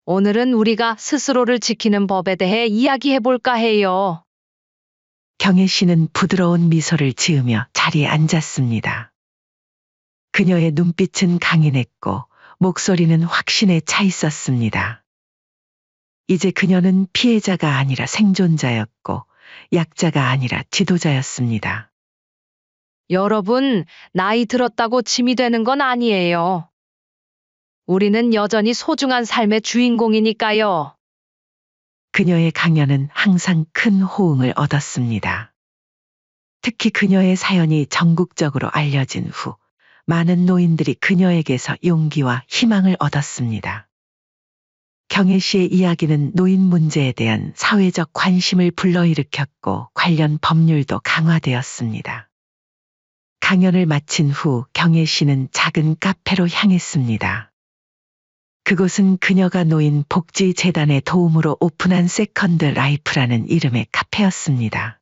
오늘은 우리가 스스로를 지키는 법에 대해 이야기해 볼까 해요. 경혜 씨는 부드러운 미소를 지으며 자리에 앉았습니다. 그녀의 눈빛은 강인했고 목소리는 확신에 차 있었습니다. 이제 그녀는 피해자가 아니라 생존자였고 약자가 아니라 지도자였습니다. 여러분, 나이 들었다고 짐이 되는 건 아니에요. 우리는 여전히 소중한 삶의 주인공이니까요. 그녀의 강연은 항상 큰 호응을 얻었습니다. 특히 그녀의 사연이 전국적으로 알려진 후 많은 노인들이 그녀에게서 용기와 희망을 얻었습니다. 경혜 씨의 이야기는 노인 문제에 대한 사회적 관심을 불러일으켰고 관련 법률도 강화되었습니다. 강연을 마친 후 경혜 씨는 작은 카페로 향했습니다. 그곳은 그녀가 노인 복지재단의 도움으로 오픈한 세컨드 라이프라는 이름의 카페였습니다.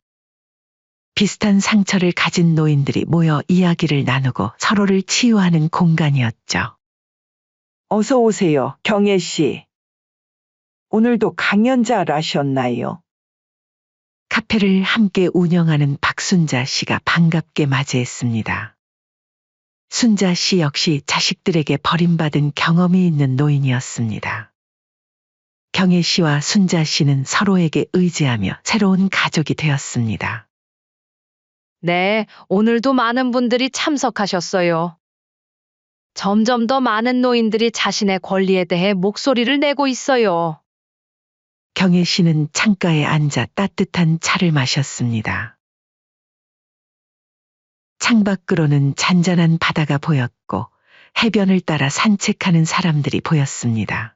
비슷한 상처를 가진 노인들이 모여 이야기를 나누고 서로를 치유하는 공간이었죠. 어서 오세요, 경혜 씨. 오늘도 강연자라셨나요? 카페를 함께 운영하는 박순자 씨가 반갑게 맞이했습니다. 순자 씨 역시 자식들에게 버림받은 경험이 있는 노인이었습니다. 경혜 씨와 순자 씨는 서로에게 의지하며 새로운 가족이 되었습니다. 네, 오늘도 많은 분들이 참석하셨어요. 점점 더 많은 노인들이 자신의 권리에 대해 목소리를 내고 있어요. 경혜 씨는 창가에 앉아 따뜻한 차를 마셨습니다. 창밖으로는 잔잔한 바다가 보였고 해변을 따라 산책하는 사람들이 보였습니다.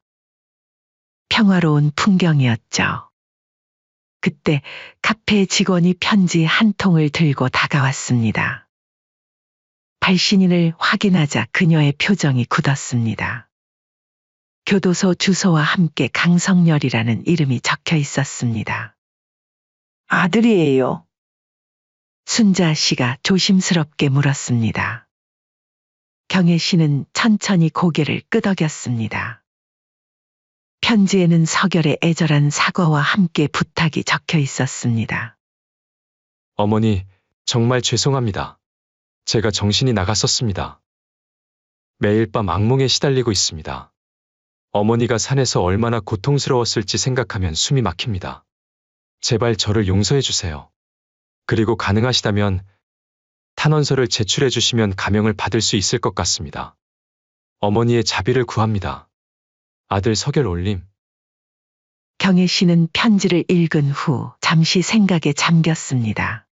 평화로운 풍경이었죠. 그때 카페 직원이 편지 한 통을 들고 다가왔습니다. 발신인을 확인하자 그녀의 표정이 굳었습니다. 교도소 주소와 함께 강성열이라는 이름이 적혀 있었습니다. 아들이에요. 순자 씨가 조심스럽게 물었습니다. 경혜 씨는 천천히 고개를 끄덕였습니다. 편지에는 서결의 애절한 사과와 함께 부탁이 적혀 있었습니다. 어머니, 정말 죄송합니다. 제가 정신이 나갔었습니다. 매일 밤 악몽에 시달리고 있습니다. 어머니가 산에서 얼마나 고통스러웠을지 생각하면 숨이 막힙니다. 제발 저를 용서해 주세요. 그리고 가능하시다면 탄원서를 제출해 주시면 감형을 받을 수 있을 것 같습니다. 어머니의 자비를 구합니다. 아들 서결 올림. 경혜 씨는 편지를 읽은 후 잠시 생각에 잠겼습니다.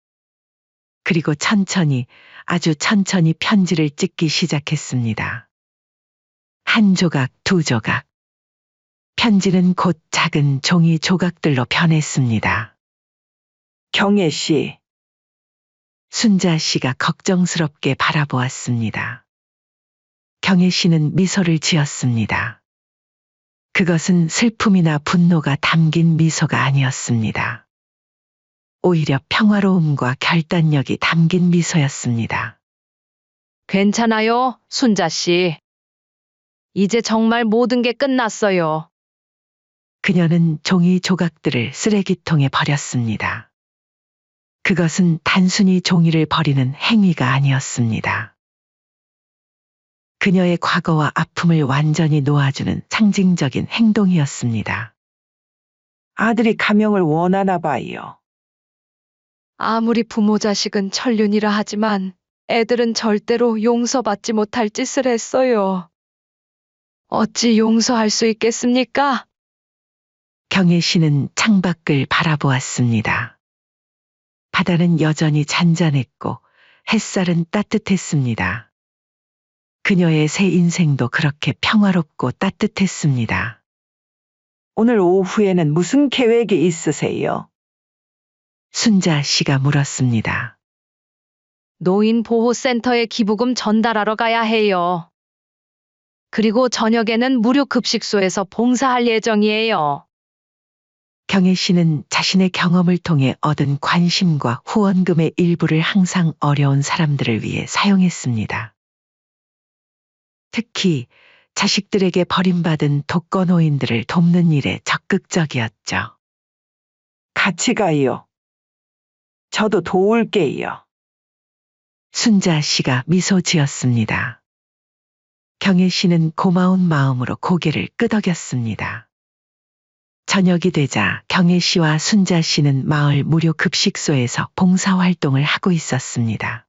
그리고 천천히, 아주 천천히 편지를 찍기 시작했습니다. 한 조각, 두 조각. 편지는 곧 작은 종이 조각들로 변했습니다. 경혜 씨, 순자 씨가 걱정스럽게 바라보았습니다. 경혜 씨는 미소를 지었습니다. 그것은 슬픔이나 분노가 담긴 미소가 아니었습니다. 오히려 평화로움과 결단력이 담긴 미소였습니다. 괜찮아요, 순자 씨. 이제 정말 모든 게 끝났어요. 그녀는 종이 조각들을 쓰레기통에 버렸습니다. 그것은 단순히 종이를 버리는 행위가 아니었습니다. 그녀의 과거와 아픔을 완전히 놓아주는 상징적인 행동이었습니다. 아들이 감형을 원하나 봐요. 아무리 부모 자식은 천륜이라 하지만 애들은 절대로 용서받지 못할 짓을 했어요. 어찌 용서할 수 있겠습니까? 경혜 씨는 창밖을 바라보았습니다. 바다는 여전히 잔잔했고 햇살은 따뜻했습니다. 그녀의 새 인생도 그렇게 평화롭고 따뜻했습니다. 오늘 오후에는 무슨 계획이 있으세요? 순자 씨가 물었습니다. 노인보호센터에 기부금 전달하러 가야 해요. 그리고 저녁에는 무료 급식소에서 봉사할 예정이에요. 경혜 씨는 자신의 경험을 통해 얻은 관심과 후원금의 일부를 항상 어려운 사람들을 위해 사용했습니다. 특히 자식들에게 버림받은 독거노인들을 돕는 일에 적극적이었죠. 같이 가요. 저도 도울게요. 순자 씨가 미소 지었습니다. 경혜 씨는 고마운 마음으로 고개를 끄덕였습니다. 저녁이 되자 경혜 씨와 순자 씨는 마을 무료 급식소에서 봉사활동을 하고 있었습니다.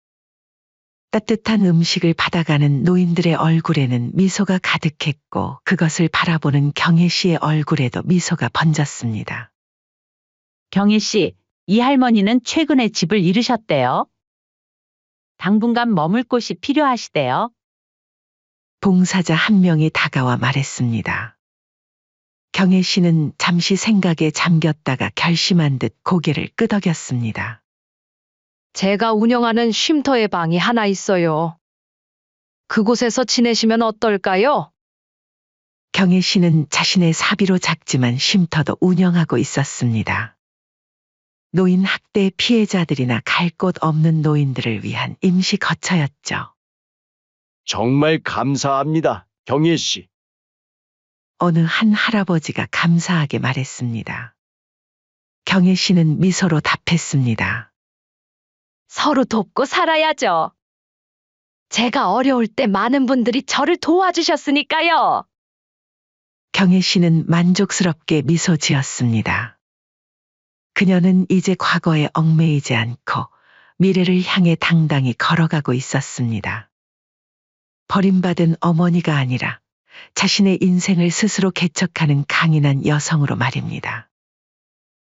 따뜻한 음식을 받아가는 노인들의 얼굴에는 미소가 가득했고 그것을 바라보는 경혜 씨의 얼굴에도 미소가 번졌습니다. 경혜 씨, 이 할머니는 최근에 집을 잃으셨대요. 당분간 머물 곳이 필요하시대요. 봉사자 한 명이 다가와 말했습니다. 경혜 씨는 잠시 생각에 잠겼다가 결심한 듯 고개를 끄덕였습니다. 제가 운영하는 쉼터의 방이 하나 있어요. 그곳에서 지내시면 어떨까요? 경혜 씨는 자신의 사비로 작지만 쉼터도 운영하고 있었습니다. 노인 학대 피해자들이나 갈 곳 없는 노인들을 위한 임시 거처였죠. 정말 감사합니다, 경혜 씨. 어느 한 할아버지가 감사하게 말했습니다. 경혜 씨는 미소로 답했습니다. 서로 돕고 살아야죠. 제가 어려울 때 많은 분들이 저를 도와주셨으니까요. 경혜 씨는 만족스럽게 미소 지었습니다. 그녀는 이제 과거에 얽매이지 않고 미래를 향해 당당히 걸어가고 있었습니다. 버림받은 어머니가 아니라 자신의 인생을 스스로 개척하는 강인한 여성으로 말입니다.